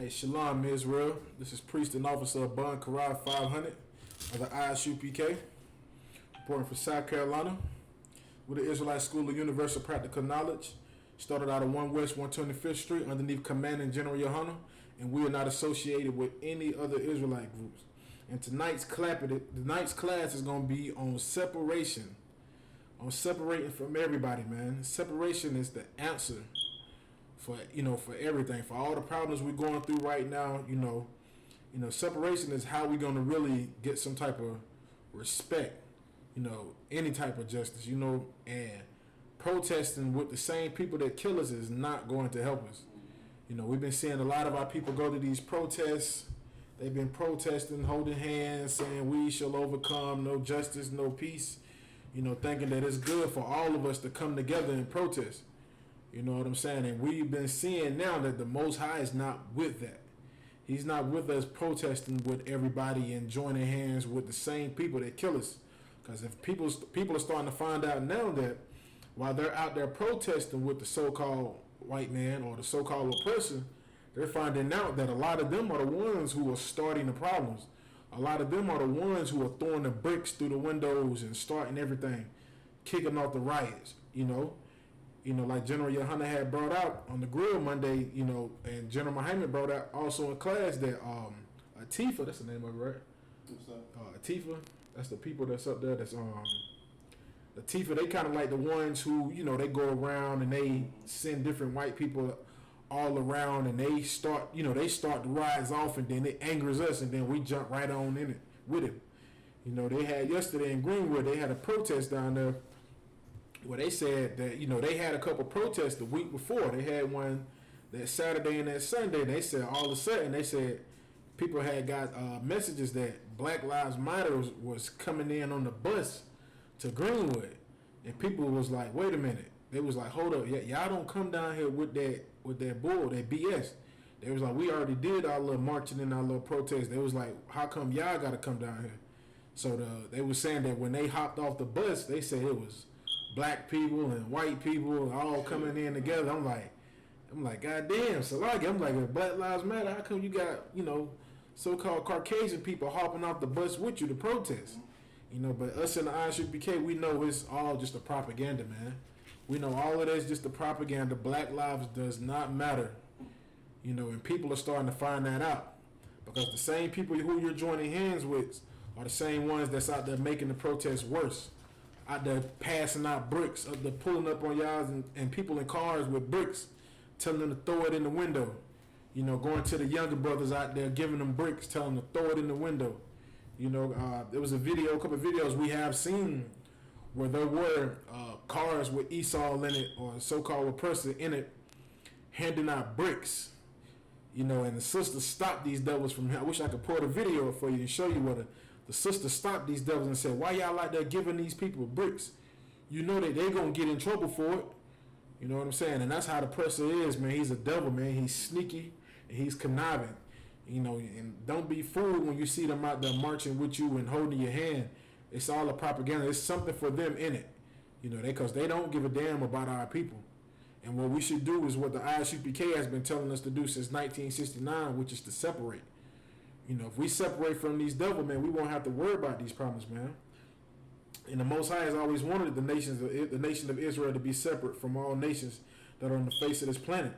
Hey, Shalom, Israel. This is Priest and Officer of Bun Karad 500 of the ISUPK, reporting for South Carolina. We're the Israelite School of Universal Practical Knowledge. Started out of 1 West 125th Street underneath Commanding General Yohana, and we are not associated with any other Israelite groups. And tonight's class is going to be on separation, on separating from everybody, man. Separation is the answer for everything, for all the problems we're going through right now. Separation is how we're going to really get some type of respect, any type of justice, and protesting with the same people that kill us is not going to help us. We've been seeing a lot of our people go to these protests. They've been protesting, holding hands, saying we shall overcome, no justice, no peace, thinking that it's good for all of us to come together and protest. You know what I'm saying? And we've been seeing now that the Most High is not with that. He's not with us protesting with everybody and joining hands with the same people that kill us. Because if people are starting to find out now that while they're out there protesting with the so-called white man or the so-called oppressor, they're finding out that a lot of them are the ones who are starting the problems. A lot of them are the ones who are throwing the bricks through the windows and starting everything, kicking off the riots, like General Yohana had brought out on the grill Monday, and General Muhammad brought out also in class that Atifa, that's the name of it, right? What's that? Atifa, that's the people that's up there. That's Atifa. They kind of like the ones who they go around and they send different white people all around, and they start the riots off, and then it angers us, and then we jump right on in it with him. They had yesterday in Greenwood, they had a protest down there. Well, they said that, they had a couple protests the week before. They had one that Saturday and that Sunday. They said all of a sudden, they said people had got messages that Black Lives Matter was coming in on the bus to Greenwood. And people was like, wait a minute. They was like, hold up. Y'all don't come down here with that bull, that BS. They was like, we already did our little marching and our little protest. They was like, how come y'all got to come down here? So they was saying that when they hopped off the bus, they said it was black people and white people all coming in together. I'm like, goddamn, Salagi. I'm like, if Black Lives Matter, how come you got, so-called Caucasian people hopping off the bus with you to protest? But us in the ISUPK, we know it's all just a propaganda, man. We know all of that is just a propaganda. Black lives does not matter. And people are starting to find that out. Because the same people who you're joining hands with are the same ones that's out there making the protests worse. Out there passing out bricks, up there pulling up on y'all and people in cars with bricks, telling them to throw it in the window. Going to the younger brothers out there, giving them bricks, telling them to throw it in the window. There was a couple of videos we have seen where there were cars with Esau in it, or so-called oppressor in it, handing out bricks. And the sister stopped these devils from here. I wish I could pull the video for you and show you what the sister stopped these devils and said, why y'all out there giving these people bricks? That they're going to get in trouble for it. You know what I'm saying? And that's how the oppressor is, man. He's a devil, man. He's sneaky and he's conniving. And don't be fooled when you see them out there marching with you and holding your hand. It's all a propaganda. It's something for them in it. Because they don't give a damn about our people. And what we should do is what the ISUPK has been telling us to do since 1969, which is to separate. If we separate from these devil, man, we won't have to worry about these problems, man. And the Most High has always wanted the nation of Israel to be separate from all nations that are on the face of this planet.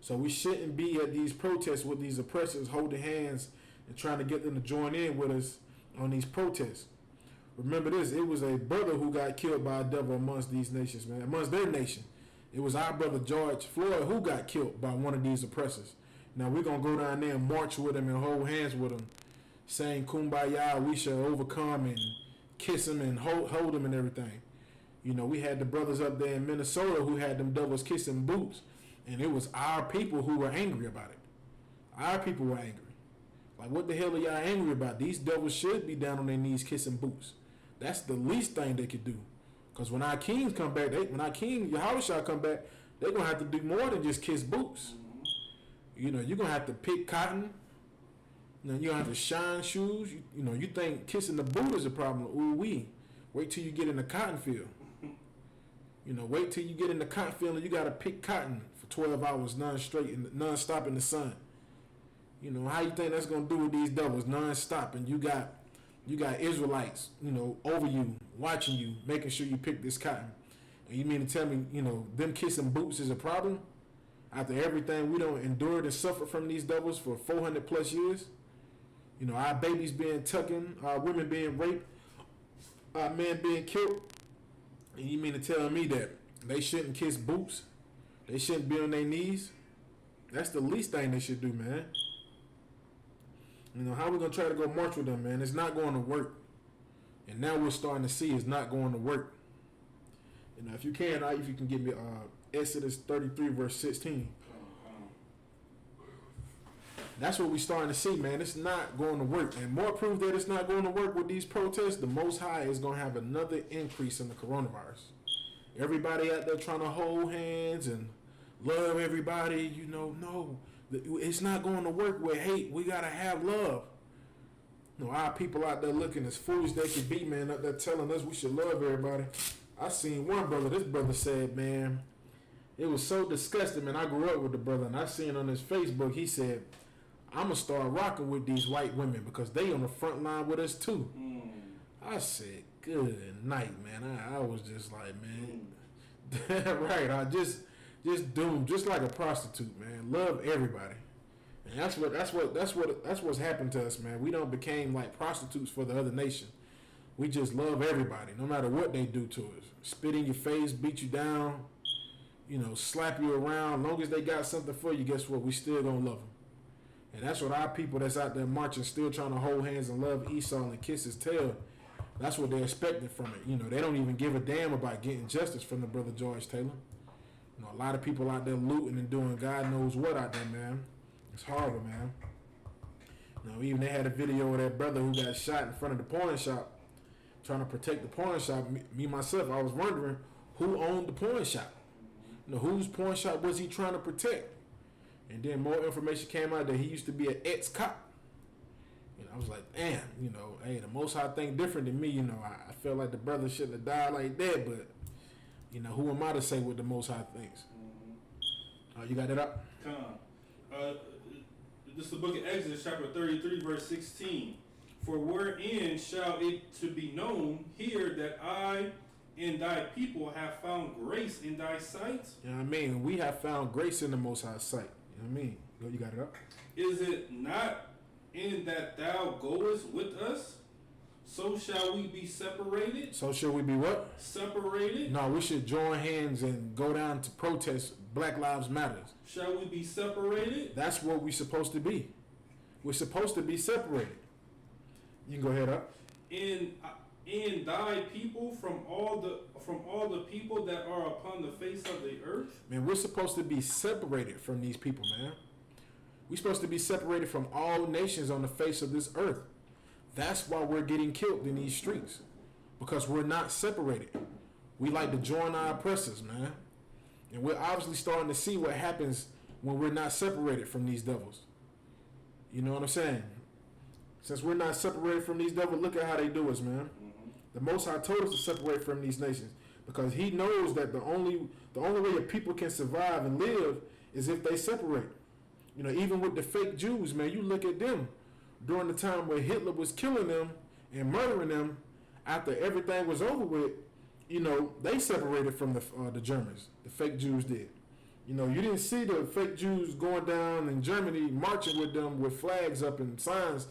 So we shouldn't be at these protests with these oppressors holding hands and trying to get them to join in with us on these protests. Remember this, it was a brother who got killed by a devil amongst these nations, man, amongst their nation. It was our brother George Floyd who got killed by one of these oppressors. Now we're going to go down there and march with him and hold hands with him, saying Kumbaya, we shall overcome, and kiss him and hold him and everything. We had the brothers up there in Minnesota who had them devils kissing boots, and it was our people who were angry about it. Our people were angry. Like, what the hell are y'all angry about? These devils should be down on their knees kissing boots. That's the least thing they could do. Because when our kings come back, when our king Yahushua come back, they're going to have to do more than just kiss boots. You're going to have to pick cotton. You're going to have to shine shoes. You think kissing the boot is a problem. Ooh wee. Wait till you get in the cotton field. Wait till you get in the cotton field and you got to pick cotton for 12 hours non-stop in the sun. You know, how you think that's gonna do with these devils non-stop? And you got Israelites, over you, watching you, making sure you pick this cotton. And you mean to tell me, them kissing boots is a problem? After everything we don't endured and suffered from these devils for 400 plus years? Our babies being taken, our women being raped, our men being killed. And you mean to tell me that they shouldn't kiss boots? They shouldn't be on their knees? That's the least thing they should do, man. How we going to try to go march with them, man? It's not going to work. And now we're starting to see it's not going to work. If you can give me Exodus 33, verse 16. That's what we're starting to see, man. It's not going to work. And more proof that it's not going to work with these protests, the Most High is going to have another increase in the coronavirus. Everybody out there trying to hold hands and love everybody, no. It's not going to work with hate. We got to have love. Our people out there looking as foolish they can be, man, up there telling us we should love everybody. I seen one brother, this brother said, man, it was so disgusting, man. I grew up with the brother, and I seen on his Facebook, he said, I'm going to start rocking with these white women because they on the front line with us too. I said, good night, man. I was just like, man, right, I just doomed, just like a prostitute, man. Love everybody. And that's what's happened to us, man. We don't became like prostitutes for the other nation. We just love everybody, no matter what they do to us. Spit in your face, beat you down, slap you around. As long as they got something for you, guess what? We still gonna love them. And that's what our people that's out there marching, still trying to hold hands and love Esau and kiss his tail. That's what they're expecting from it. They don't even give a damn about getting justice from the brother George Taylor. A lot of people out there looting and doing God knows what out there, man. It's horrible, man. Even they had a video of that brother who got shot in front of the pawn shop, trying to protect the pawn shop. Me myself, I was wondering who owned the pawn shop. Whose pawn shop was he trying to protect? And then more information came out that he used to be an ex-cop. I was like, damn, hey, the Most High think different than me. I felt like the brother shouldn't have died like that, but who am I to say what the Most High thinks? You got that up? This is the book of Exodus, chapter 33, verse 16. For wherein shall it to be known here that I and thy people have found grace in thy sight? We have found grace in the Most High's sight. You got it up? Is it not in that thou goest with us? So shall we be separated? So shall we be what? Separated? No, we should join hands and go down to protest Black Lives Matter. Shall we be separated? That's what we're supposed to be. We're supposed to be separated. You can go ahead up. In thy people from all the people that are upon the face of the earth? Man, we're supposed to be separated from these people, man. We're supposed to be separated from all nations on the face of this earth. That's why we're getting killed in these streets. Because we're not separated. We like to join our oppressors, man. And we're obviously starting to see what happens when we're not separated from these devils. You know what I'm saying? Since we're not separated from these devils, look at how they do us, man. The Most High told us to separate from these nations because he knows that the only way a people can survive and live is if they separate. Even with the fake Jews, man, you look at them during the time where Hitler was killing them and murdering them after everything was over with. They separated from the Germans. The fake Jews did. You didn't see the fake Jews going down in Germany marching with them with flags up and signs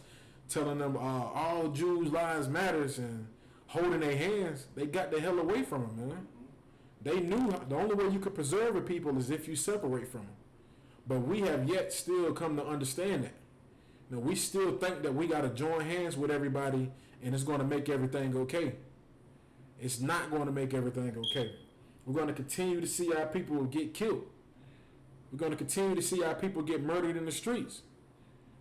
telling them all Jews' lives matters and holding their hands. They got the hell away from them, man. They knew the only way you could preserve a people is if you separate from them. But we have yet still come to understand that. We still think that we got to join hands with everybody and it's going to make everything okay. It's not going to make everything okay. We're going to continue to see our people get killed. We're going to continue to see our people get murdered in the streets.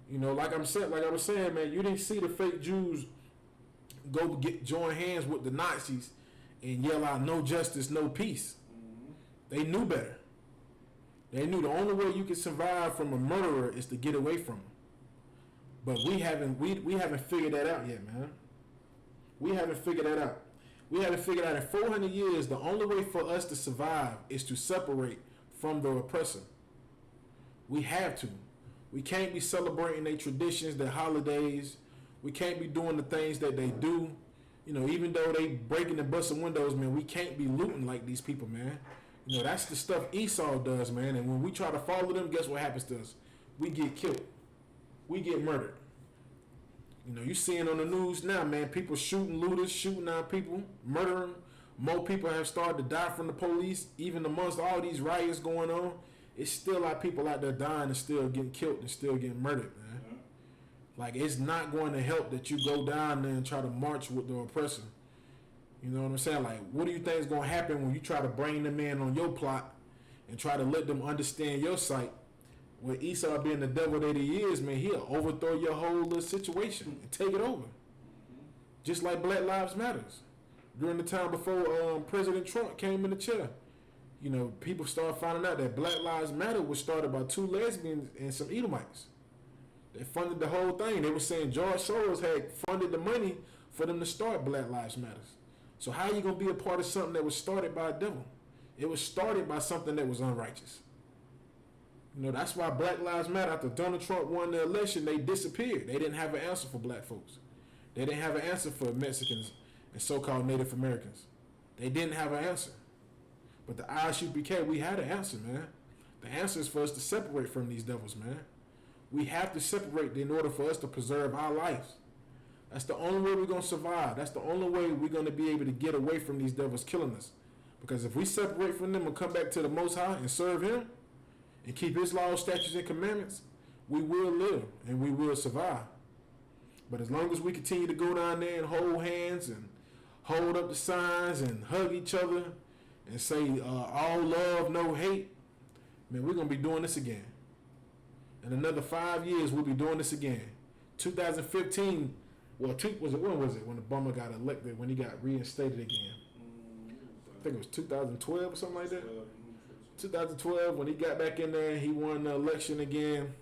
Like I was saying, man, you didn't see the fake Jews go join hands with the Nazis and yell out no justice, no peace. They knew better. They knew the only way you could survive from a murderer is to get away from him. But we haven't figured that out yet, man. We haven't figured that out. We haven't figured out in 400 years the only way for us to survive is to separate from the oppressor. We have to. We can't be celebrating their traditions, their holidays. We can't be doing the things that they do. You know, even though they breaking and busting windows, man, we can't be looting like these people, man. You know, that's the stuff Esau does, man. And when we try to follow them, guess what happens to us? We get killed. We get murdered. You know, you seeing on the news now, man, people shooting looters, shooting out people, murdering. More people have started to die from the police. Even amongst all these riots going on, it's still like people out there dying and still getting killed and still getting murdered, man. Like, it's not going to help that you go down there and try to march with the oppressor. You know what I'm saying? Like, what do you think is going to happen when you try to bring them in on your plot and try to let them understand your sight? With Esau being the devil that he is, man, he'll overthrow your whole little situation and take it over. Just like Black Lives Matters. During the time before President Trump came in the chair, you know, people started finding out that Black Lives Matter was started by 2 lesbians and some Edomites. They funded the whole thing. They were saying George Soros had funded the money for them to start Black Lives Matter. So how are you going to be a part of something that was started by a devil? It was started by something that was unrighteous. You know, that's why Black Lives Matter, after Donald Trump won the election, they disappeared. They didn't have an answer for black folks. They didn't have an answer for Mexicans and so-called Native Americans. They didn't have an answer. But the ISUPK, we had an answer, man. The answer is for us to separate from these devils, man. We have to separate in order for us to preserve our lives. That's the only way we're going to survive. That's the only way we're going to be able to get away from these devils killing us. Because if we separate from them and come back to the Most High and serve Him and keep His laws, statutes, and commandments, we will live and we will survive. But as long as we continue to go down there and hold hands and hold up the signs and hug each other and say all love, no hate, man, we're going to be doing this again. In another 5 years, we'll be doing this again. 2015, when was it? When Obama got elected, when he got reinstated again. I think it was 2012 or something like that. 2012, when he got back in there, he won the election again.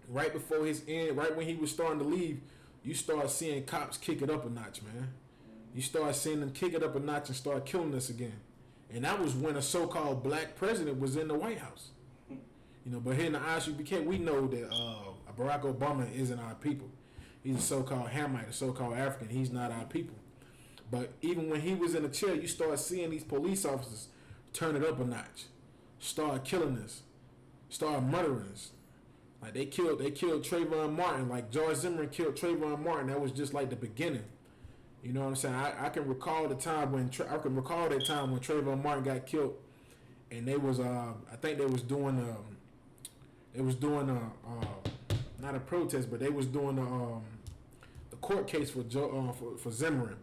Right before his end, right when he was starting to leave, you start seeing cops kick it up a notch, man. You start seeing them kick it up a notch and start killing us again. And that was when a so-called black president was in the White House. You know, but here in the ISUPK, we know that Barack Obama isn't our people. He's a so-called Hamite, a so-called African. He's not our people. But even when he was in the chair, you start seeing these police officers turn it up a notch, start killing us, start murdering us. Like they killed Trayvon Martin, like George Zimmerman killed Trayvon Martin. That was just like the beginning. You know what I'm saying? I can recall the time when Trayvon Martin got killed, and they was I think they was doing not a protest, but they was doing the court case for Zimmerman.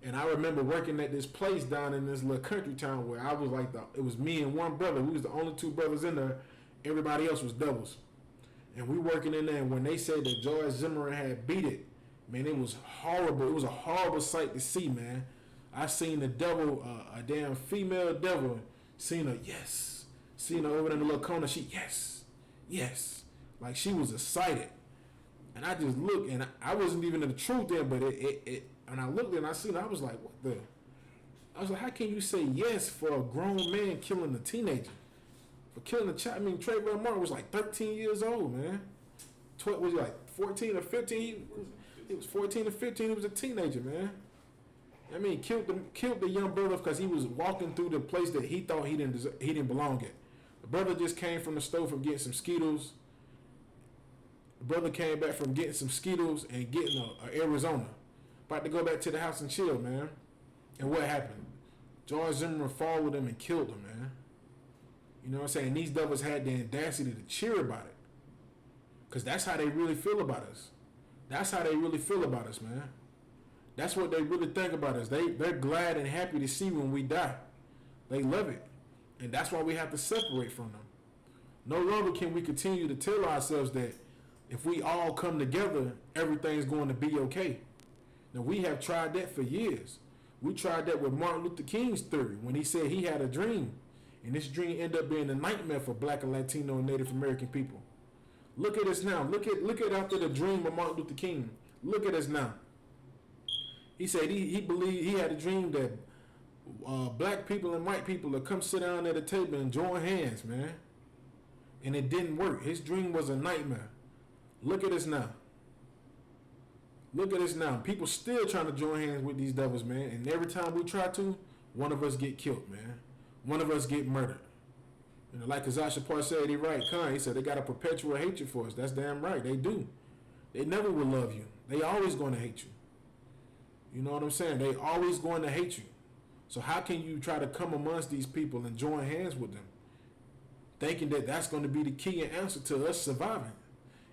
And I remember working at this place down in this little country town where I was like it was me and one brother. We was the only 2 brothers in there. Everybody else was doubles. And we working in there, and when they said that George Zimmerman had beat it, man, it was horrible. It was a horrible sight to see, man. I seen the devil, a damn female devil, seen her, yes. Seen her over in the little corner, she, yes. Like she was excited. And I just looked, and I wasn't even in the truth then, but it and I looked and I seen her, I was like, what the? I was like, how can you say yes for a grown man killing a teenager? For killing a child? I mean, Trayvon Martin was like 13 years old, man. Was he like 14 or 15? He was 14 or 15. He was a teenager, man. I mean, killed the young brother because he was walking through the place that he thought he didn't belong at. The brother just came from the store from getting some Skittles. The brother came back from getting some Skittles and getting a Arizona. About to go back to the house and chill, man. And what happened? George Zimmerman followed him and killed him, man. You know what I'm saying? These devils had the audacity to cheer about it. Because that's how they really feel about us. That's how they really feel about us, man. That's what they really think about us. They're glad and happy to see when we die. They love it. And that's why we have to separate from them. No longer can we continue to tell ourselves that if we all come together, everything's going to be okay. Now, we have tried that for years. We tried that with Martin Luther King's theory when he said he had a dream. And this dream ended up being a nightmare for black and Latino and Native American people. Look at us now. Look at after the dream of Martin Luther King. Look at us now. He said he believed he had a dream that black people and white people would come sit down at a table and join hands, man. And it didn't work. His dream was a nightmare. Look at us now. Look at us now. People still trying to join hands with these devils, man. And every time we try to, one of us get killed, man. One of us get murdered. You know, like Issac Wright said, he right. He said they got a perpetual hatred for us. That's damn right. They do. They never will love you. They always going to hate you. You know what I'm saying? They always going to hate you. So how can you try to come amongst these people and join hands with them, thinking that that's going to be the key and answer to us surviving?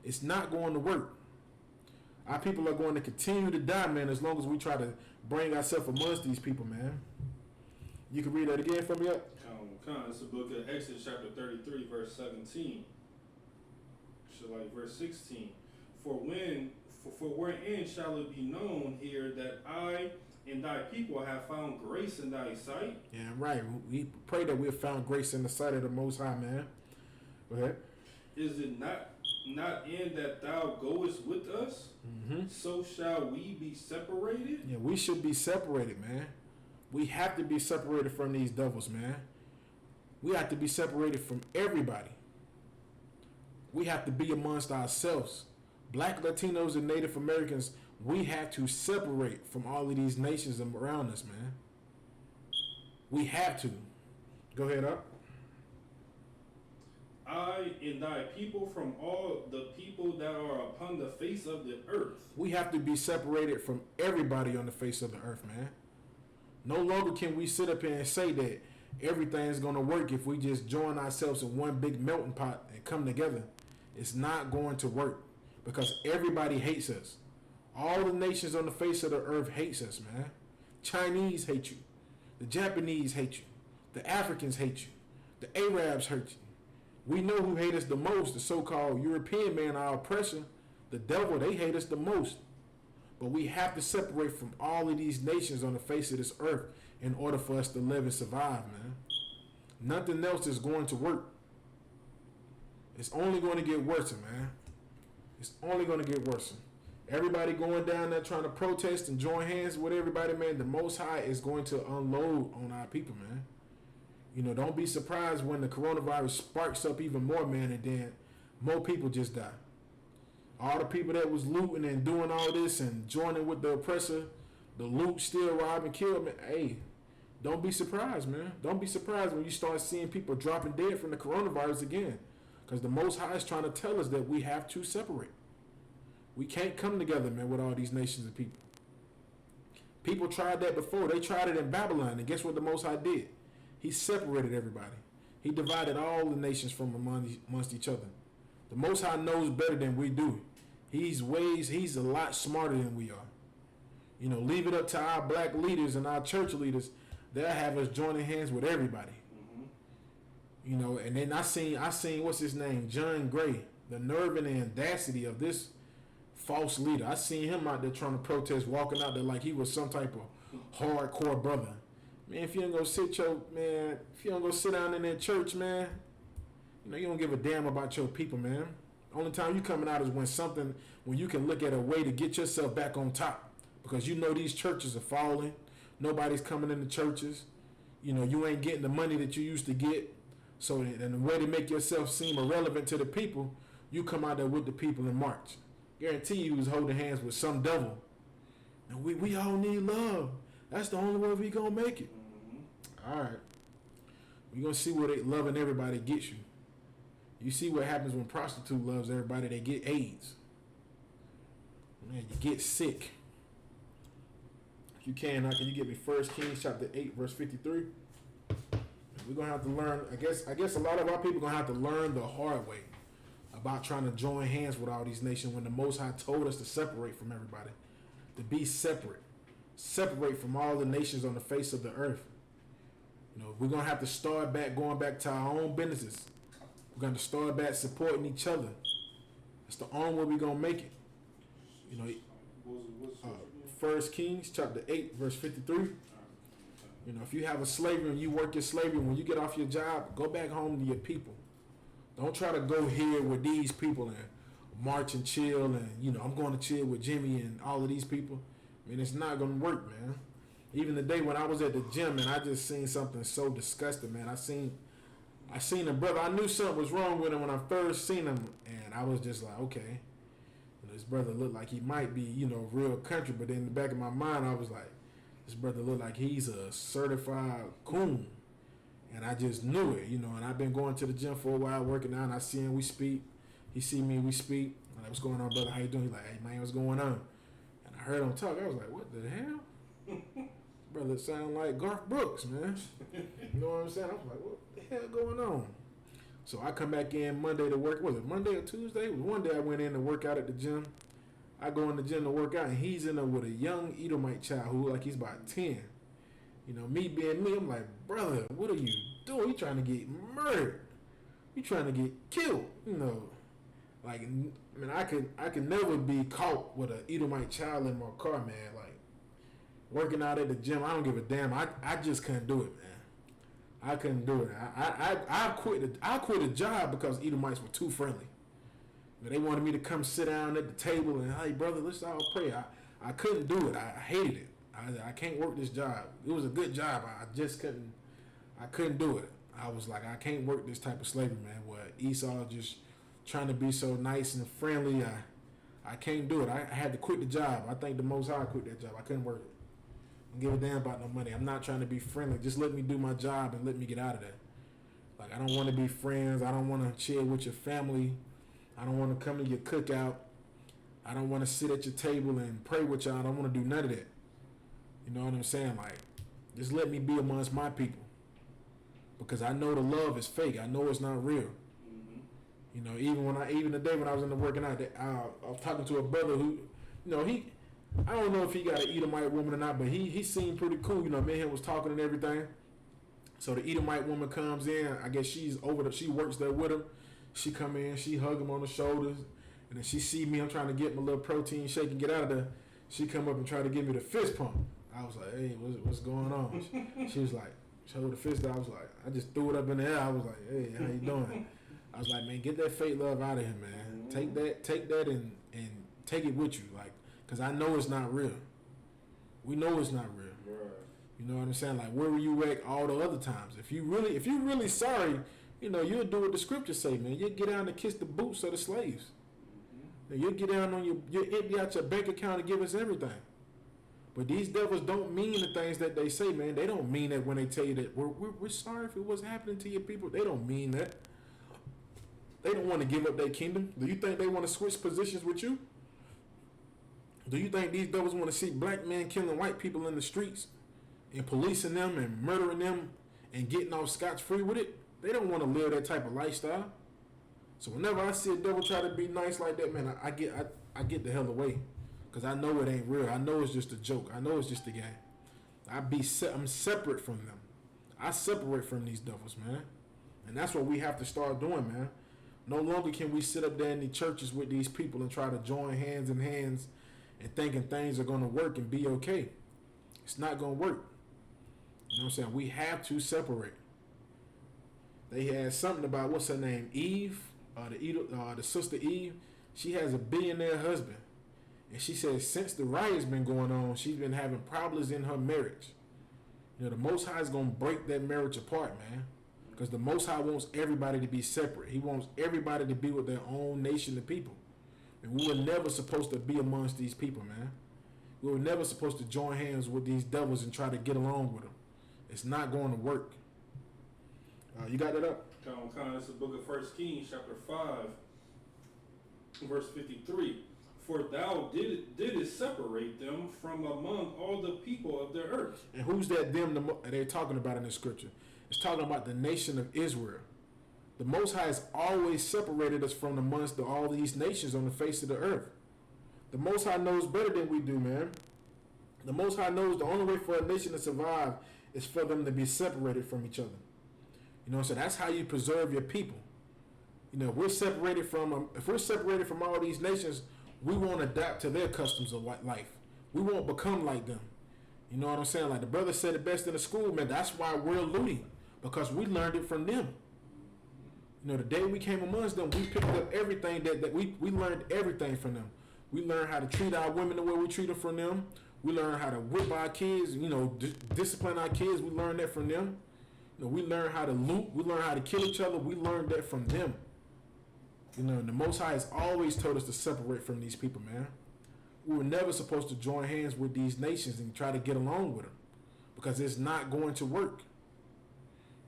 It's not going to work. Our people are going to continue to die, man, as long as we try to bring ourselves amongst these people, man. You can read that again for me up? It's the book of Exodus chapter 33, verse 17. So like verse 16. For wherein shall it be known here that I and thy people have found grace in thy sight? Yeah, right. We pray that we have found grace in the sight of the Most High, man. Go ahead. Is it not in that thou goest with us? Mm-hmm. So shall we be separated? Yeah, we should be separated, man. We have to be separated from these devils, man. We have to be separated from everybody. We have to be amongst ourselves. Black, Latinos, and Native Americans, we have to separate from all of these nations around us, man. We have to. Go ahead, up. I and thy people from all the people that are upon the face of the earth. We have to be separated from everybody on the face of the earth, man. No longer can we sit up here and say that everything's going to work if we just join ourselves in one big melting pot and come together. It's not going to work because everybody hates us. All the nations on the face of the earth hates us, man. Chinese hate you. The Japanese hate you. The Africans hate you. The Arabs hate you. We know who hate us the most, the so-called European man, our oppressor. The devil, they hate us the most. But we have to separate from all of these nations on the face of this earth in order for us to live and survive, man. Nothing else is going to work. It's only going to get worse, man. It's only going to get worse. Everybody going down there trying to protest and join hands with everybody, man. The Most High is going to unload on our people, man. You know, don't be surprised when the coronavirus sparks up even more, man, and then more people just die. All the people that was looting and doing all this and joining with the oppressor, the loot, steal, rob, and kill, man. Hey, don't be surprised, man. Don't be surprised when you start seeing people dropping dead from the coronavirus again. Because the Most High is trying to tell us that we have to separate. We can't come together, man, with all these nations and people. People tried that before. They tried it in Babylon, and guess what the Most High did? He separated everybody. He divided all the nations from amongst each other. The Most High knows better than we do. He's a lot smarter than we are. You know, leave it up to our black leaders and our church leaders. They'll have us joining hands with everybody. Mm-hmm. You know, and then I seen what's his name, John Gray, the nerve and the audacity of this false leader. I seen him out there trying to protest, walking out there like he was some type of hardcore brother. Man, if you don't go sit down in that church, man, you know, you don't give a damn about your people, man. Only time you coming out is when you can look at a way to get yourself back on top. Because you know these churches are falling. Nobody's coming into churches. You know, you ain't getting the money that you used to get. So, and the way to make yourself seem irrelevant to the people, you come out there with the people and march. Guarantee you was holding hands with some devil. And we all need love. That's the only way we gonna make it. Mm-hmm. All right. We're gonna see where loving everybody gets you. You see what happens when prostitute loves everybody, they get AIDS. Man, you get sick. If you can you get me 1 Kings chapter 8, verse 53? We're gonna have to learn, I guess a lot of our people gonna have to learn the hard way about trying to join hands with all these nations when the Most High told us to separate from everybody. To be separate. Separate from all the nations on the face of the earth. You know, we're gonna have to start back going back to our own businesses. We're going to start back supporting each other. It's the only way we're going to make it. You know, 1 Kings chapter 8, verse 53. You know, if you have a slavery and you work your slavery, when you get off your job, go back home to your people. Don't try to go here with these people and march and chill and, you know, I'm going to chill with Jimmy and all of these people. I mean, it's not going to work, man. Even the day when I was at the gym and I just seen something so disgusting, man. I seen I seen the brother. I knew something was wrong with him when I first seen him, and I was just like, okay, this brother looked like he might be, real country. But in the back of my mind, I was like, this brother looked like he's a certified coon, and I just knew it, And I've been going to the gym for a while, working out. And I see him, we speak. He see me, we speak. I'm like, what's going on, brother? How you doing? He's like, hey man, what's going on? And I heard him talk. I was like, what the hell? Brother sound like Garth Brooks, man. You know what I'm saying? I was like, what the hell going on? So I come back in Monday to work. Was it Monday or Tuesday? It was one day I went in to work out at the gym. I go in the gym to work out, and he's in there with a young Edomite child who like he's about 10. Me being me, I'm like, brother, what are you doing? You trying to get murdered? You trying to get killed? Like, man, I could never be caught with an Edomite child in my car, man. Like, working out at the gym, I don't give a damn. I just couldn't do it, man. I couldn't do it. I quit a job because Edomites were too friendly. They wanted me to come sit down at the table and, hey, brother, let's all pray. I couldn't do it. I hated it. I can't work this job. It was a good job. I just couldn't. I couldn't do it. I was like, I can't work this type of slavery, man. Where Esau just trying to be so nice and friendly. I can't do it. I had to quit the job. I think the Most High quit that job. I couldn't work it. I don't give a damn about no money. I'm not trying to be friendly. Just let me do my job and let me get out of there. Like, I don't want to be friends. I don't want to chill with your family. I don't want to come to your cookout. I don't want to sit at your table and pray with y'all. I don't want to do none of that. You know what I'm saying? Like, just let me be amongst my people. Because I know the love is fake. I know it's not real. Mm-hmm. Even the day when I was in the working out, I was talking to a brother who, I don't know if he got an Edomite woman or not, but he seemed pretty cool. Me and him was talking and everything. So the Edomite woman comes in. I guess she works there with him. She come in, she hug him on the shoulders, and then she see me. I'm trying to get my little protein shake and get out of there. She come up and try to give me the fist pump. I was like, hey, what's going on? She was like, show her the fist. I was like, I just threw it up in the air. I was like, hey, how you doing? I was like, man, get that fake love out of here, man. Take that and take it with you, like, because I know it's not real. We know it's not real. Right. You know what I'm saying? Like, where were you at all the other times? If you're really sorry, you'll do what the scriptures say, man. You'll get down and kiss the boots of the slaves. Mm-hmm. You'll get down on you'll empty out your bank account and give us everything. But these devils don't mean the things that they say, man. They don't mean that when they tell you that we're sorry for what's happening to your people. They don't mean that. They don't want to give up their kingdom. Do you think they want to switch positions with you? Do you think these devils want to see black men killing white people in the streets and policing them and murdering them and getting off scotch-free with it? They don't want to live that type of lifestyle. So whenever I see a devil try to be nice like that, man, I get the hell away. Because I know it ain't real. I know it's just a joke. I know it's just a game. I'm separate from them. I separate from these devils, man. And that's what we have to start doing, man. No longer can we sit up there in the churches with these people and try to join hands in hands and thinking things are going to work and be okay. It's not going to work. You know what I'm saying? We have to separate. They had something about, what's her name, Eve, the sister Eve. She has a billionaire husband. And she says since the riot's been going on, she's been having problems in her marriage. The Most High is going to break that marriage apart, man. Because the Most High wants everybody to be separate. He wants everybody to be with their own nation of people. And we were never supposed to be amongst these people, man. We were never supposed to join hands with these devils and try to get along with them. It's not going to work. You got that up? It's the book of 1 Kings, chapter 5, verse 53. For thou didst separate them from among all the people of the earth. And who's that them they're talking about in the scripture? It's talking about the nation of Israel. The Most High has always separated us from amongst all these nations on the face of the earth. The Most High knows better than we do, man. The Most High knows the only way for a nation to survive is for them to be separated from each other. So that's how you preserve your people. If we're separated from all these nations, we won't adapt to their customs of life. We won't become like them. You know what I'm saying? Like the brother said it best in the school, man. That's why we're looting, because we learned it from them. The day we came amongst them, we picked up everything that we learned everything from them. We learned how to treat our women the way we treat them from them. We learned how to whip our kids, discipline our kids. We learned that from them. You know, we learn how to loot. We learn how to kill each other. We learned that from them. You know, and the Most High has always told us to separate from these people, man. We were never supposed to join hands with these nations and try to get along with them because it's not going to work.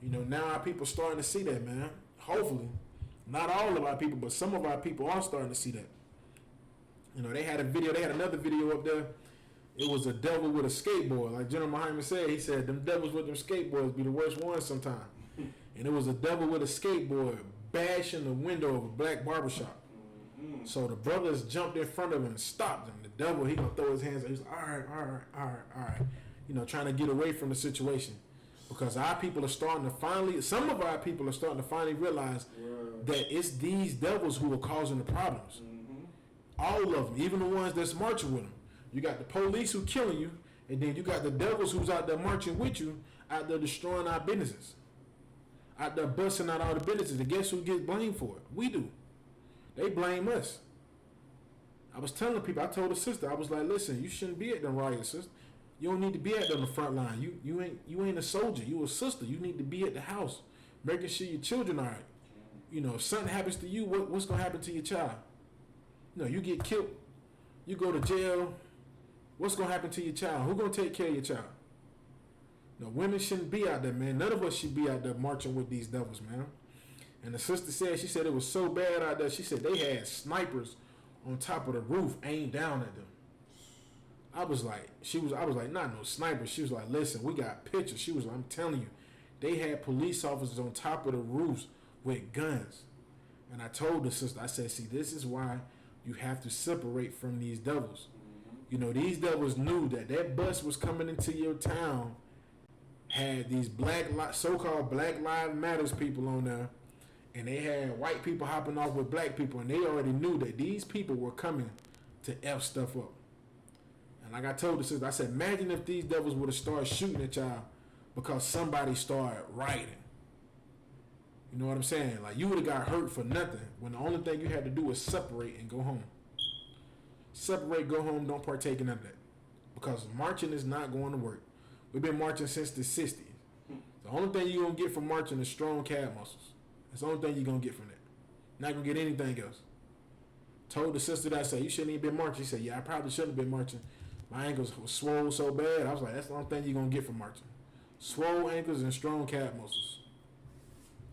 You know, now our people starting to see that, man. Hopefully, not all of our people, but some of our people are starting to see that. You know, they had another video up there. It was a devil with a skateboard. Like General Muhammad said, he said, them devils with them skateboards be the worst ones sometimes. And it was a devil with a skateboard bashing the window of a black barbershop. Mm-hmm. So the brothers jumped in front of him and stopped him. The devil, he gonna throw his hands up. He's like, all right. You know, trying to get away from the situation. Because our people are starting to some of our people are starting to finally realize that it's these devils who are causing the problems. Mm-hmm. All of them, even the ones that's marching with them. You got the police who killing you, and then you got the devils who's out there marching with you, out there destroying our businesses, out there busting out all the businesses. And guess who gets blamed for it? We do. They blame us. I was telling people, I told a sister, I was like, listen, you shouldn't be at them riots, sister. You don't need to be at them the front line. You ain't a soldier. You a sister. You need to be at the house, making sure your children are all right. You know, if something happens to you, what's gonna happen to your child? You know, you get killed, you go to jail. What's going to happen to your child? Who's going to take care of your child? No, women shouldn't be out there, man. None of us should be out there marching with these devils, man. And the sister said, she said it was so bad out there. She said they had snipers on top of the roof aimed down at them. I was like, not no snipers. She was like, listen, we got pictures. She was like, I'm telling you, they had police officers on top of the roofs with guns. And I told the sister, I said, see, this is why you have to separate from these devils. You know, these devils knew that bus was coming into your town, had these so-called Black Lives Matters people on there, and they had white people hopping off with black people, and they already knew that these people were coming to F stuff up. And like I told the sister, I said, imagine if these devils would have started shooting at y'all because somebody started rioting. You know what I'm saying? Like, you would have got hurt for nothing when the only thing you had to do was separate and go home. Separate, go home, don't partake in none of that. Because marching is not going to work. We've been marching since the 60s. The only thing you're going to get from marching is strong calf muscles. That's the only thing you're going to get from that. Not going to get anything else. Told the sister that, I said, you shouldn't even been marching. She said, yeah, I probably shouldn't have been marching. My ankles were swole so bad. I was like, that's the only thing you're going to get from marching. Swole ankles and strong calf muscles.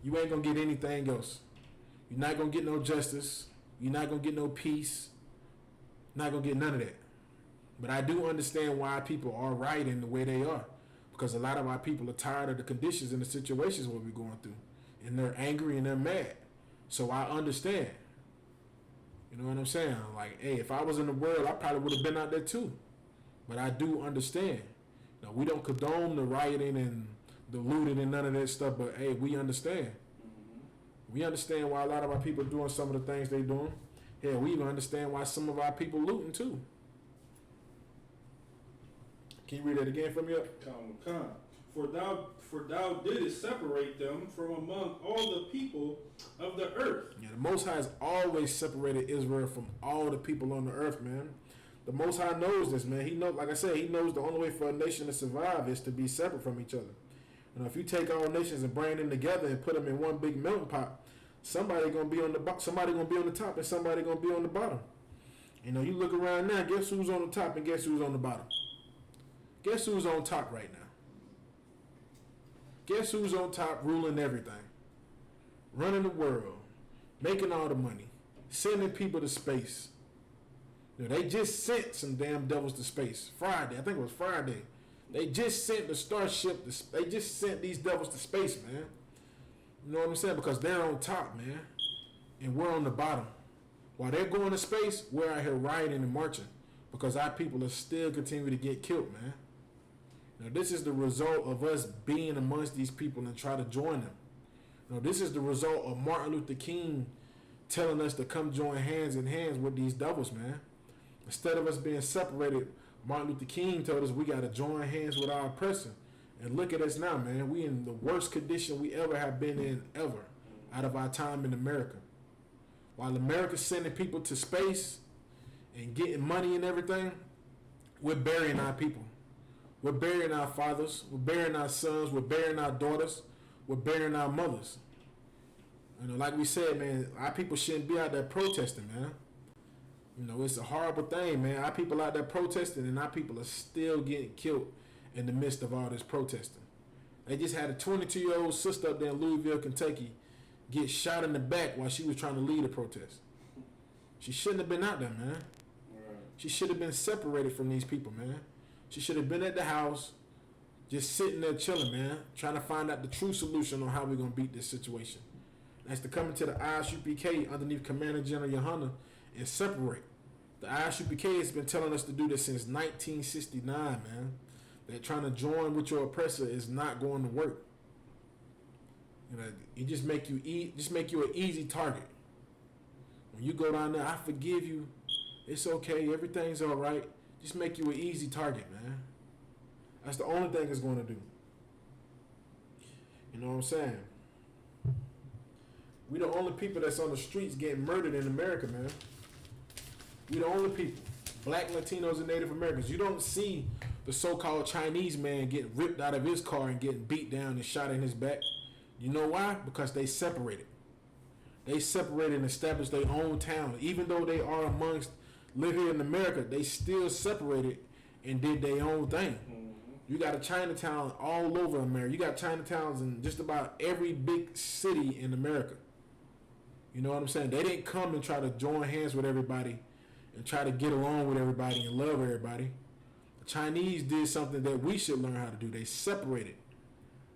You ain't going to get anything else. You're not going to get no justice. You're not going to get no peace. Not gonna get none of that. But I do understand why people are rioting the way they are, because a lot of our people are tired of the conditions and the situations what we're going through, and they're angry and they're mad. So I understand. You know what I'm saying? Like, hey, if I was in the world, I probably would have been out there too. But I do understand. Now, we don't condone the rioting and the looting and none of that stuff, but hey, we understand. Mm-hmm. We understand why a lot of our people are doing some of the things they're doing. Hell, we even understand why some of our people looting too. Can you read that again for me? Come. For thou didst separate them from among all the people of the earth. Yeah, the Most High has always separated Israel from all the people on the earth, man. The Most High knows this, man. He knows, like I said, he knows the only way for a nation to survive is to be separate from each other. You know, if you take all nations and bring them together and put them in one big melting pot, somebody gonna be on the top and somebody gonna be on the bottom. You know, you look around now, guess who's on the top and guess who's on the bottom? Guess who's on top right now? Guess who's on top ruling everything? Running the world, making all the money, sending people to space. You know, they just sent some damn devils to space. Friday, I think it was Friday. They just sent the starship, they just sent these devils to space, man. You know what I'm saying? Because they're on top, man. And we're on the bottom. While they're going to space, we're out here rioting and marching. Because our people are still continuing to get killed, man. Now, this is the result of us being amongst these people and try to join them. Now, this is the result of Martin Luther King telling us to come join hands in hands with these devils, man. Instead of us being separated, Martin Luther King told us we got to join hands with our oppressor. And look at us now, man. We in the worst condition we ever have been in ever out of our time in America. While America's sending people to space and getting money and everything, we're burying our people. We're burying our fathers. We're burying our sons. We're burying our daughters. we're burying our mothers. You know, like we said, man, our people shouldn't be out there protesting, man. You know, it's a horrible thing, man. Our people out there protesting, and our people are still getting killed in the midst of all this protesting. They just had a 22-year-old sister up there in Louisville, Kentucky, get shot in the back while she was trying to lead a protest. She shouldn't have been out there, man. Right. She should have been separated from these people, man. She should have been at the house, just sitting there chilling, man, trying to find out the true solution on how we're going to beat this situation. That's to come into the ISUPK underneath Commander General Yohana and separate. The ISUPK has been telling us to do this since 1969, man. That trying to join with your oppressor is not going to work. You know, it just make you an easy target. When you go down there, I forgive you. It's okay. Everything's all right. Just make you an easy target, man. That's the only thing it's going to do. You know what I'm saying? We the only people that's on the streets getting murdered in America, man. We the only people. Black, Latinos, and Native Americans. You don't see the so-called Chinese man getting ripped out of his car and getting beat down and shot in his back. You know why? Because they separated. They separated and established their own town. Even though they are live here in America, they still separated and did their own thing. You got a Chinatown all over America. You got Chinatowns in just about every big city in America. You know what I'm saying? They didn't come and try to join hands with everybody and try to get along with everybody and love everybody. The Chinese did something that we should learn how to do. They separated.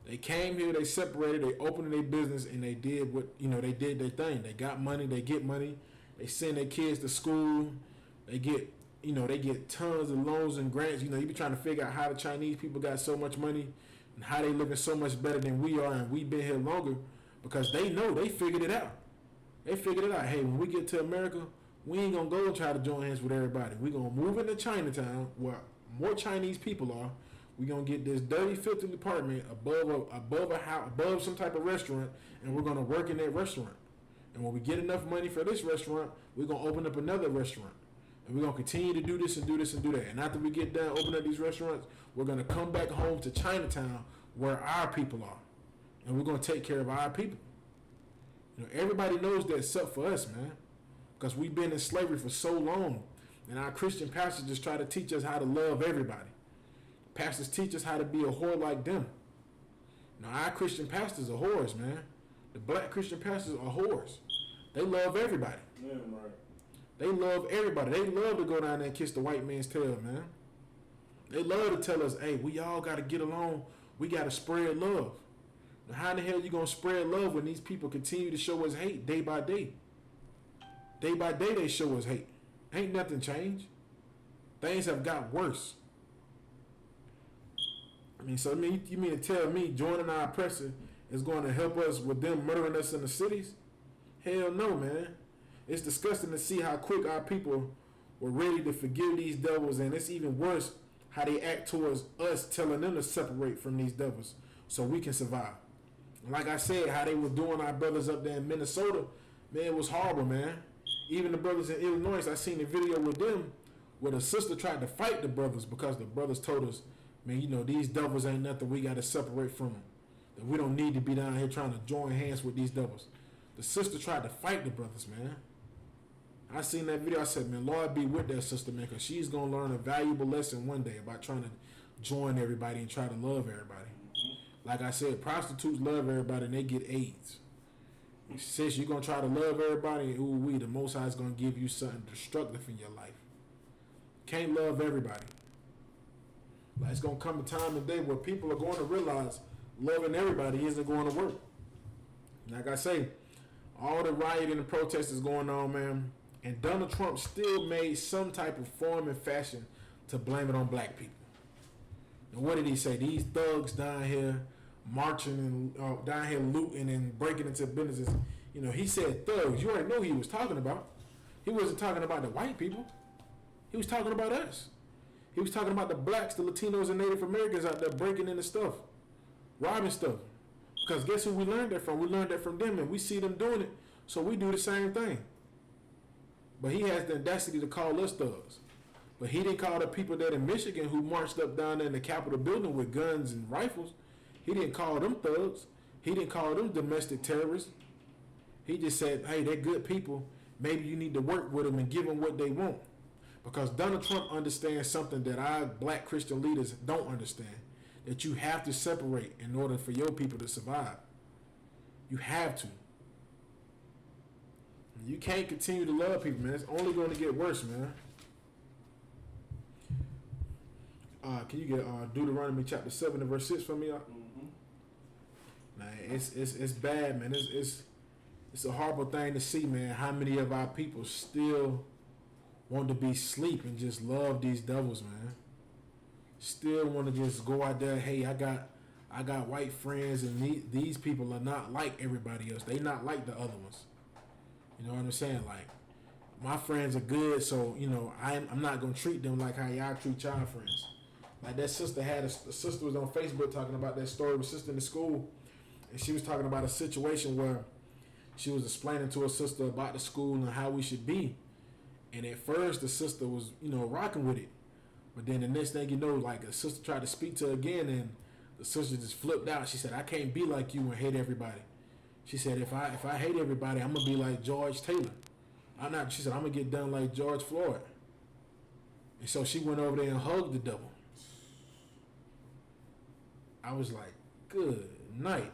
They came here, they separated, they opened their business, and they did they did their thing. They got money, they get money, they send their kids to school, they get tons of loans and grants. You know, you be trying to figure out how the Chinese people got so much money and how they living so much better than we are, and we been here longer because they know, they figured it out. They figured it out. Hey, when we get to America, we ain't gonna go and try to join hands with everybody. We gonna move into Chinatown where more Chinese people are. We gonna get this dirty, filthy apartment above some type of restaurant, and we're gonna work in that restaurant. And when we get enough money for this restaurant, we're gonna open up another restaurant, and we're gonna continue to do this and do this and do that. And after we get done opening up these restaurants, we're gonna come back home to Chinatown where our people are, and we're gonna take care of our people. You know, everybody knows that except for us, man, because we've been in slavery for so long, and our Christian pastors just try to teach us how to love everybody. Pastors teach us how to be a whore like them. Now, our Christian pastors are whores, man. The black Christian pastors are whores. They love everybody. Yeah, right. They love everybody. They love to go down there and kiss the white man's tail, man. They love to tell us, hey, we all got to get along. We got to spread love. Now, how the hell you going to spread love when these people continue to show us hate day by day? Day by day, they show us hate. Ain't nothing changed. Things have got worse. I mean, so you mean to tell me joining our oppressor is going to help us with them murdering us in the cities? Hell no, man. It's disgusting to see how quick our people were ready to forgive these devils, and it's even worse how they act towards us, telling them to separate from these devils so we can survive. Like I said, how they were doing our brothers up there in Minnesota, man, it was horrible, man. Even the brothers in Illinois, I seen a video with them where the sister tried to fight the brothers because the brothers told us, man, you know, these devils ain't nothing. We got to separate from them. That we don't need to be down here trying to join hands with these devils. The sister tried to fight the brothers, man. I seen that video. I said, man, Lord be with that sister, man, because she's going to learn a valuable lesson one day about trying to join everybody and try to love everybody. Like I said, prostitutes love everybody and they get AIDS. Sis, you're going to try to love everybody, and the Most High is going to give you something destructive in your life. Can't love everybody. Like, it's going to come a time and day where people are going to realize loving everybody isn't going to work. Like I say, all the rioting and protests is going on, man, and Donald Trump still made some type of form and fashion to blame it on black people. And what did he say? These thugs down here marching and down here looting and breaking into businesses. You know, he said thugs. You already know who he was talking about. He wasn't talking about the white people. He was talking about us. He was talking about the blacks, the Latinos, and Native Americans out there breaking into stuff, robbing stuff. Because guess who we learned that from? We learned that from them, and we see them doing it, so we do the same thing. But he has the audacity to call us thugs. But he didn't call the people that in Michigan who marched up down there in the Capitol building with guns and rifles. He didn't call them thugs. He didn't call them domestic terrorists. He just said, hey, they're good people. Maybe you need to work with them and give them what they want. Because Donald Trump understands something that our black Christian leaders don't understand. That you have to separate in order for your people to survive. You have to. You can't continue to love people, man. It's only going to get worse, man. Can you get Deuteronomy chapter 7 and verse 6 for me? Man, it's bad, man. It's a horrible thing to see, man. How many of our people still want to be asleep and just love these devils, man? Still want to just go out there. Hey, I got white friends, and these people are not like everybody else. They not like the other ones. You know what I'm saying? Like, my friends are good, so I'm not gonna treat them like how y'all treat y'all friends. Like that sister the sister was on Facebook talking about that story with sister in the school, and she was talking about a situation where she was explaining to her sister about the school and how we should be. And at first the sister was, rocking with it. But then the next thing you know, like a sister tried to speak to her again, and the sister just flipped out. She said, I can't be like you and hate everybody. She said, if I hate everybody, I'm gonna be like George Taylor. She said, I'm gonna get done like George Floyd. And so she went over there and hugged the devil. I was like, good night.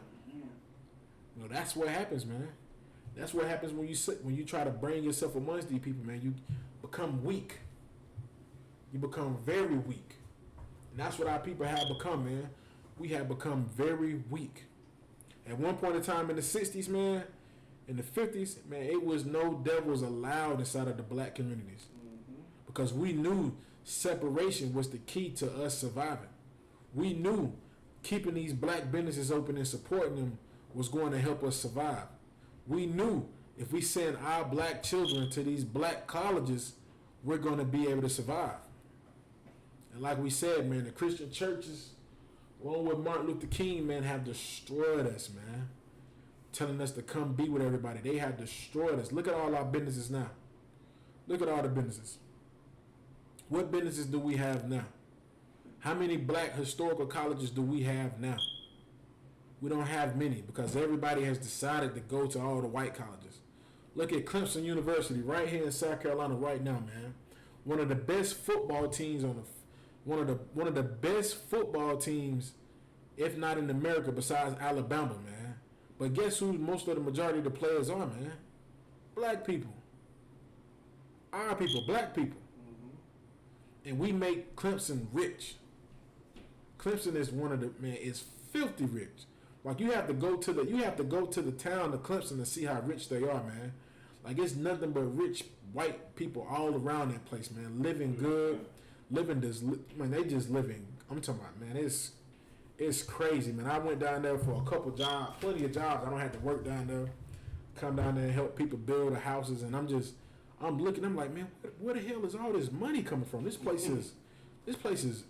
That's what happens, man. That's what happens when you try to bring yourself amongst these people, man. You become weak. You become very weak. And that's what our people have become, man. We have become very weak. At one point in time in the 60s, man, in the 50s, man, it was no devils allowed inside of the black communities. Because we knew separation was the key to us surviving. We knew keeping these black businesses open and supporting them was going to help us survive. We knew if we send our black children to these black colleges, we're going to be able to survive. And like we said, man, the Christian churches, along with Martin Luther King, man, have destroyed us, man. Telling us to come be with everybody. They have destroyed us. Look at all our businesses now. Look at all the businesses. What businesses do we have now? How many black historical colleges do we have now? We don't have many because everybody has decided to go to all the white colleges. Look at Clemson University right here in South Carolina right now, man. One of the best football teams one of the best football teams, if not in America, besides Alabama, man. But guess who most of the majority of the players are, man? Black people. Our people, black people. And we make Clemson rich. Clemson is is filthy rich. Like you have to go to the town of Clemson to see how rich they are, man. Like it's nothing but rich white people all around that place, man. Living good, they just living. I'm talking about, man, it's crazy, man. I went down there for a couple jobs, plenty of jobs. I don't have to work down there. Come down there and help people build the houses, and I'm looking. I'm like, man, where the hell is all this money coming from? This place is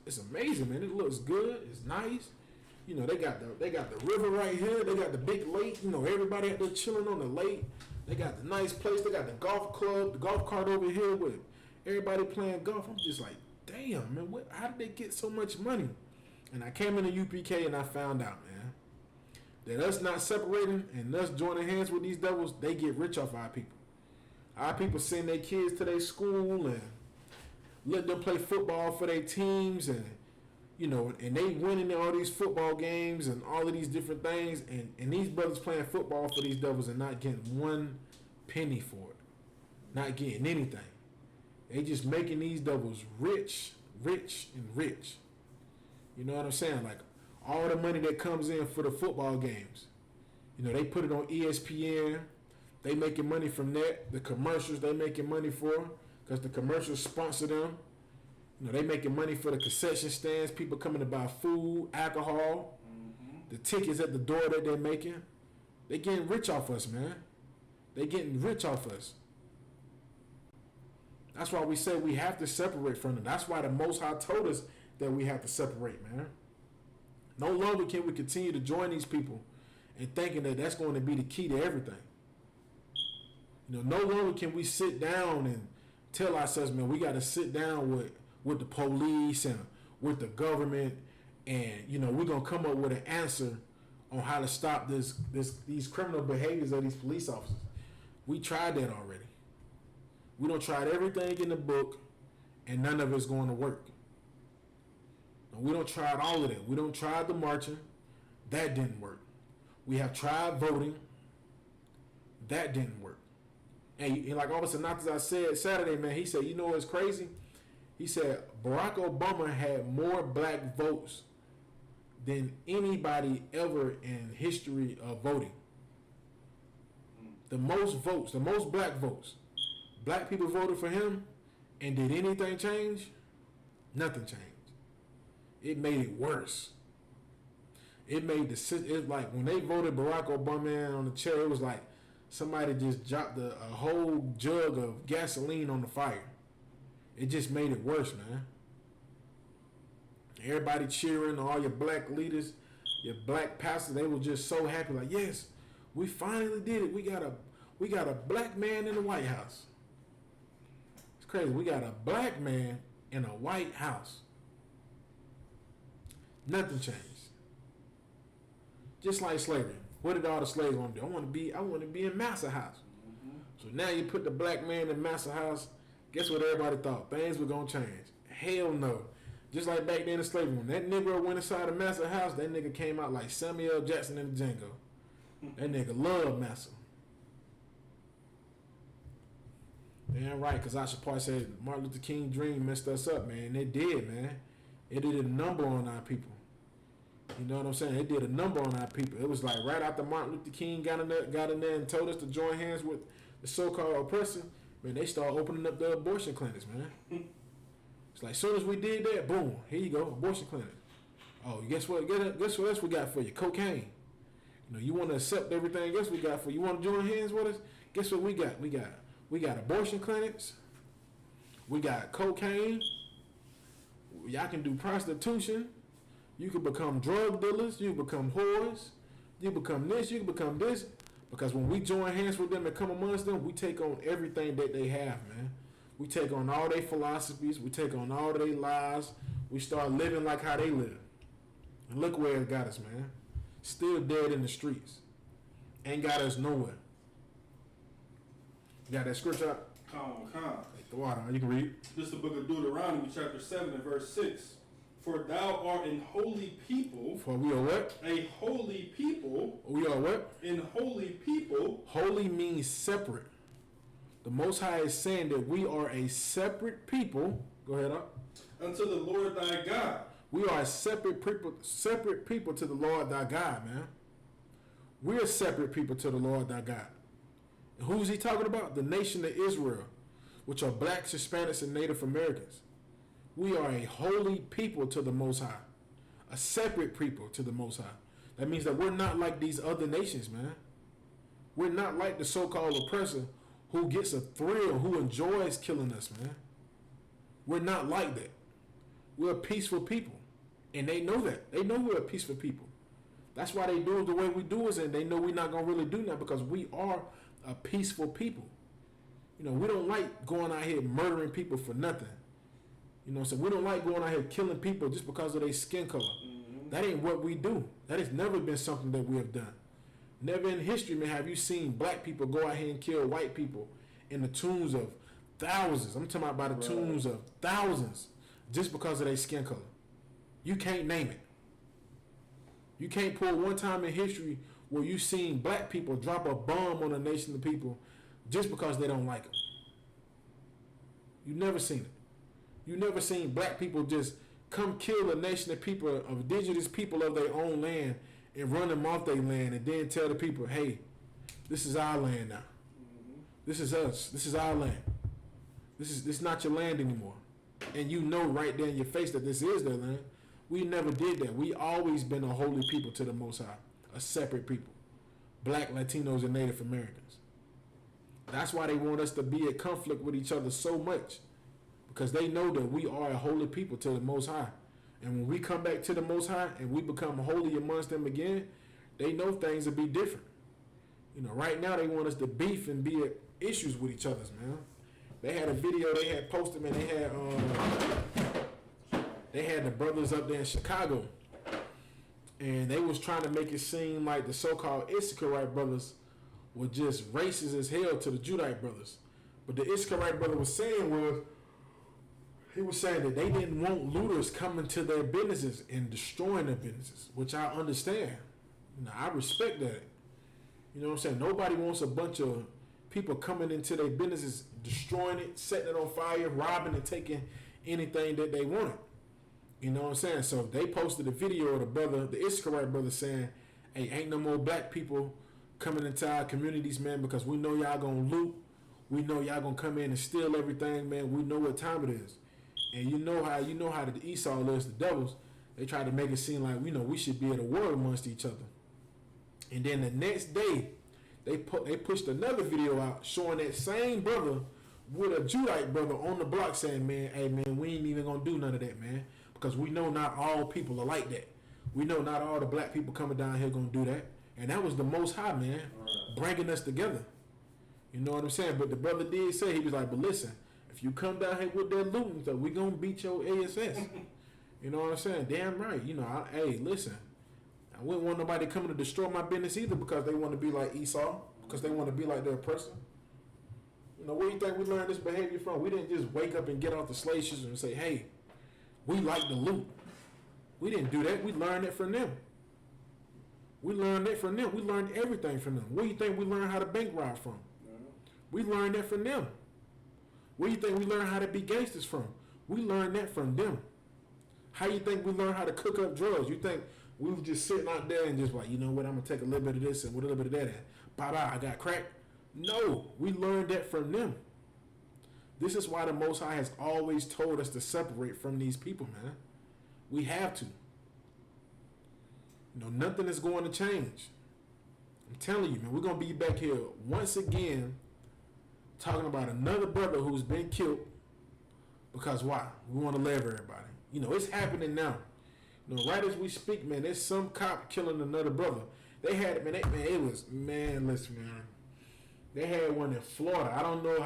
it's amazing, man. It looks good. It's nice. They got the river right here. They got the big lake. Everybody out there chilling on the lake. They got the nice place. They got the golf club, the golf cart over here with everybody playing golf. I'm just like, damn, man, how did they get so much money? And I came into UPK and I found out, man, that us not separating and us joining hands with these devils, they get rich off our people. Our people send their kids to their school and let them play football for their teams, and and they winning all these football games and all of these different things, and these brothers playing football for these devils and not getting one penny for it, not getting anything. They just making these devils rich, rich, and rich. You know what I'm saying? Like all the money that comes in for the football games, they put it on ESPN. They making money from that. The commercials they making money for, because the commercials sponsor them. They making money for the concession stands, people coming to buy food, alcohol, the tickets at the door that they're making. They getting rich off us, man. They getting rich off us. That's why we say we have to separate from them. That's why the Most High told us that we have to separate, man. No longer can we continue to join these people and thinking that that's going to be the key to everything. No longer can we sit down and tell ourselves, man, we got to sit down with the police and with the government, and we're gonna come up with an answer on how to stop these criminal behaviors of these police officers. We tried that already. We don't tried everything in the book, and none of it's going to work. And we don't tried all of that. We don't tried the marching. That didn't work. We have tried voting. That didn't work. And like Officer Natazar said Saturday, man, he said, you know what's crazy? He said Barack Obama had more black votes than anybody ever in history of voting. The most votes, the most black votes. Black people voted for him, and did anything change? Nothing changed. It made it worse. It made it's like when they voted Barack Obama in on the chair, it was like somebody just dropped a whole jug of gasoline on the fire. It just made it worse, man. Everybody cheering, all your black leaders, your black pastors, they were just so happy, like, yes, we finally did it. We got a black man in the White House. It's crazy. We got a black man in a White House. Nothing changed. Just like slavery. What did all the slaves want to do? I want to be in Massa House. So now you put the black man in Massa House. Guess what everybody thought? Things were gonna change. Hell no. Just like back then in slavery, when that nigga went inside the Massa House, that nigga came out like Samuel L. Jackson in the Django. That nigga loved Massa. Damn right, because Issac Wright said Martin Luther King dream messed us up, man. It did, man. It did a number on our people. You know what I'm saying? It did a number on our people. It was like right after Martin Luther King got in there and told us to join hands with the so-called oppressor, man, they started opening up the abortion clinics, man. It's like as soon as we did that, boom, here you go, abortion clinic. Oh, guess what? Guess what else we got for you? Cocaine. You know, you want to accept everything else we got for you. You want to join hands with us? Guess what we got? We got abortion clinics. We got cocaine. Y'all can do prostitution. You can become drug dealers. You can become whores. You can become this. You can become this. Because when we join hands with them and come amongst them, we take on everything that they have, man. We take on all their philosophies. We take on all their lies. We start living like how they live. And look where it got us, man. Still dead in the streets. Ain't got us nowhere. You got that scripture out? Like the water. You can read. This is the book of Deuteronomy, chapter 7 and verse 6. For thou art an holy people. For we are what? A holy people. We are what? An holy people. Holy means separate. The Most High is saying that we are a separate people. Go ahead up. Unto the Lord thy God. We are a separate people to the Lord thy God, man. We're separate people to the Lord thy God. And who's he talking about? The nation of Israel, which are blacks, Hispanics, and Native Americans. We are a holy people to the Most High. A separate people to the Most High. That means that we're not like these other nations, man. We're not like the so-called oppressor who gets a thrill, who enjoys killing us, man. We're not like that. We're a peaceful people. And they know that. They know we're a peaceful people. That's why they do it the way we do it, and they know we're not going to really do that because we are a peaceful people. You know, we don't like going out here murdering people for nothing. You know what I'm saying? We don't like going out here killing people just because of their skin color. Mm-hmm. That ain't what we do. That has never been something that we have done. Never in history, man, have you seen black people go out here and kill white people in the tunes of thousands. I'm talking about by the tunes of thousands just because of their skin color. You can't name it. You can't pull one time in history where you seen black people drop a bomb on a nation of people just because they don't like them. You never seen it. You never seen black people just come kill a nation of people, of indigenous people of their own land and run them off their land and then tell the people, hey, this is our land now. Mm-hmm. This is us. This is our land. This is not your land anymore. And you know right there in your face that this is their land. We never did that. We always been a holy people to the Most High. A separate people. Black, Latinos, and Native Americans. That's why they want us to be at conflict with each other so much. Because they know that we are a holy people to the Most High. And when we come back to the Most High and we become holy amongst them again, they know things will be different. You know, right now they want us to beef and be at issues with each other, man. They had a video they had posted, man. They had the brothers up there in Chicago. and they was trying to make it seem like the so-called Issac Wright brothers were just racist as hell to the Judite brothers. But the Issac Wright brother was saying was, he was saying that they didn't want looters coming to their businesses and destroying their businesses, which I understand. I respect that. You know what I'm saying? Nobody wants a bunch of people coming into their businesses, destroying it, setting it on fire, robbing and taking anything that they wanted. You know what I'm saying? So they posted a video of the brother, the Issac Wright brother, saying, "Hey, ain't no more black people coming into our communities, man, because we know y'all gonna loot. We know y'all gonna come in and steal everything, man. We know what time it is." And you know how the Esau is, the devils. They try to make it seem like we should be at a war amongst each other. And then the next day, they pushed another video out showing that same brother with a Judite brother on the block saying, "Man, hey man, we ain't even gonna do none of that, man, because we know not all people are like that. We know not all the black people coming down here gonna do that." And that was the Most High, man, bringing us together. You know what I'm saying? But the brother did say, he was like, "But listen, if you come down here with that looting stuff, we gonna beat your ASS." You know what I'm saying? Damn right. Hey, listen, I wouldn't want nobody coming to destroy my business either because they want to be like Esau, because they want to be like their oppressor. Where do you think we learned this behavior from? We didn't just wake up and get off the slave ships and say, "Hey, we like the loot." We didn't do that. We learned it from them. We learned it from them. We learned everything from them. Where do you think we learned how to bank rob from? We learned that from them. Where do you think we learned how to be gangsters from? We learned that from them. How you think we learned how to cook up drugs? You think we were just sitting out there and just like, you know what, I'm going to take a little bit of this and with a little bit of that and bye-bye, I got crack? No, we learned that from them. This is why the Most High has always told us to separate from these people, man. We have to. Nothing is going to change. I'm telling you, man, we're going to be back here once again talking about another brother who's been killed because why? We want to live everybody. It's happening now. Right as we speak, man, there's some cop killing another brother. They had it, man, listen, man. They had one in Florida. I don't know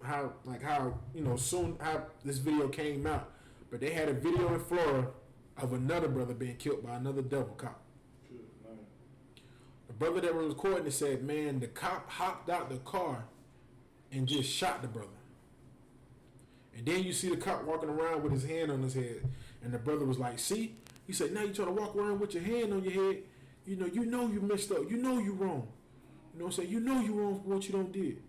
how soon how this video came out, but they had a video in Florida of another brother being killed by another devil cop. The brother that was recording it said, man, the cop hopped out the car and just shot the brother. And then you see the cop walking around with his hand on his head. And the brother was like, "See?" He said, "Now you trying to walk around with your hand on your head. You know you messed up. You know you wrong. You know what I'm saying? You know you wrong for what you don't did."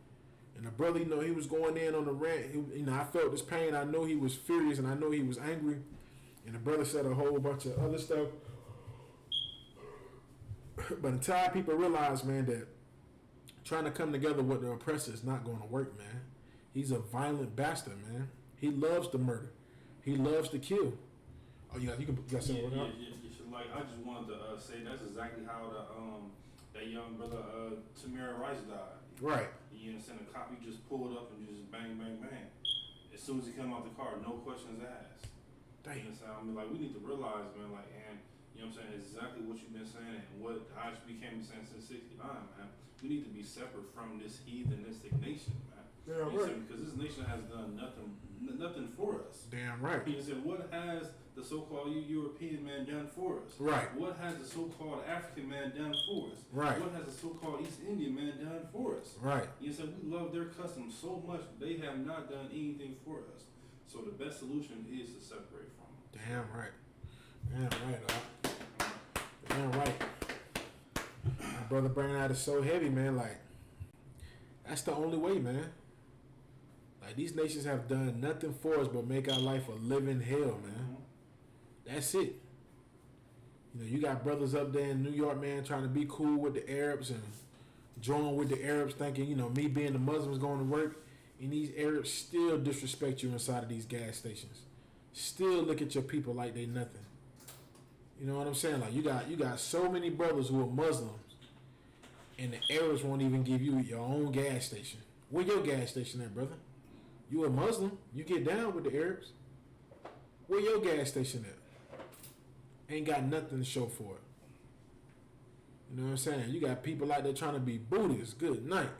And the brother, he was going in on the rant. I felt this pain. I know he was furious and I know he was angry. And the brother said a whole bunch of other stuff. But until people realize, man, that trying to come together with the oppressor is not going to work, man. He's a violent bastard, man. He loves to murder. He loves to kill. Oh, you got something going on? Like, I just wanted to say that's exactly how that young brother Tamir Rice died. Right. You understand? The cop, he just pulled up and just bang, bang, bang. As soon as he came out the car, no questions asked. Damn. You understand? Like, we need to realize, man, like, and you know what I'm saying, exactly what you've been saying and what we came saying since '69, man. We need to be separate from this heathenistic nation, man. Yeah, right. Because this nation has done nothing for us. Damn right. You said, what has the so-called European man done for us? Right. What has the so-called African man done for us? Right. What has the so-called East Indian man done for us? Right. You said we love their customs so much, they have not done anything for us. So the best solution is to separate from them. Damn right. Damn right, dog. Damn right. My brother bringing out is so heavy, man. Like, that's the only way, man. Like, these nations have done nothing for us but make our life a living hell, man. That's it. You got brothers up there in New York, man, trying to be cool with the Arabs and join with the Arabs, thinking, me being the Muslims going to work, and these Arabs still disrespect you inside of these gas stations. Still look at your people like they nothing. You know what I'm saying? Like, you got so many brothers who are Muslims, and the Arabs won't even give you your own gas station. Where your gas station at, brother? You a Muslim? You get down with the Arabs. Where your gas station at? Ain't got nothing to show for it. You know what I'm saying? You got people out there trying to be Buddhists. Good night.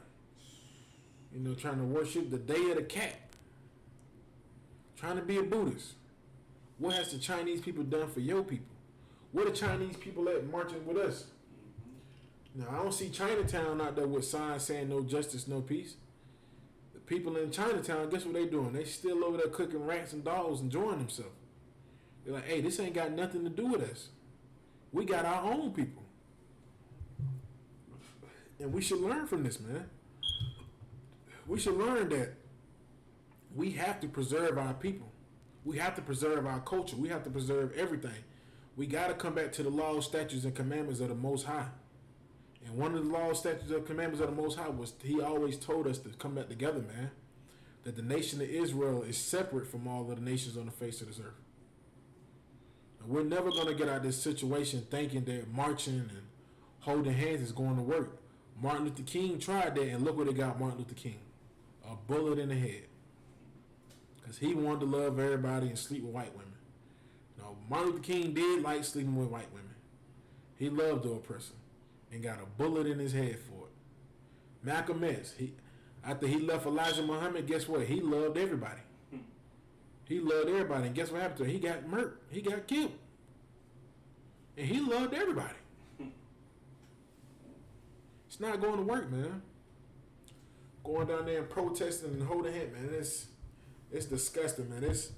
Trying to worship the day of the cat. Trying to be a Buddhist. What has the Chinese people done for your people? Where the Chinese people at marching with us? Now, I don't see Chinatown out there with signs saying no justice, no peace. The people in Chinatown, guess what they doing? They still over there cooking rats and dogs, enjoying themselves. They're like, hey, this ain't got nothing to do with us. We got our own people. And we should learn from this, man. We should learn that we have to preserve our people. We have to preserve our culture. We have to preserve everything. We got to come back to the laws, statutes, and commandments of the Most High. And one of the laws, statutes, and commandments of the Most High was he always told us to come back together, man. That the nation of Israel is separate from all of the nations on the face of this earth. And we're never going to get out of this situation thinking that marching and holding hands is going to work. Martin Luther King tried that, and look what it got Martin Luther King. A bullet in the head. Because he wanted to love everybody and sleep with white women. No, Martin Luther King did like sleeping with white women. He loved the oppressor and got a bullet in his head for it. Malcolm X, after he left Elijah Muhammad, guess what? He loved everybody. He loved everybody. And guess what happened to him? He got murked. He got killed. And he loved everybody. It's not going to work, man. Going down there and protesting and holding hands, man, it's disgusting, man. It's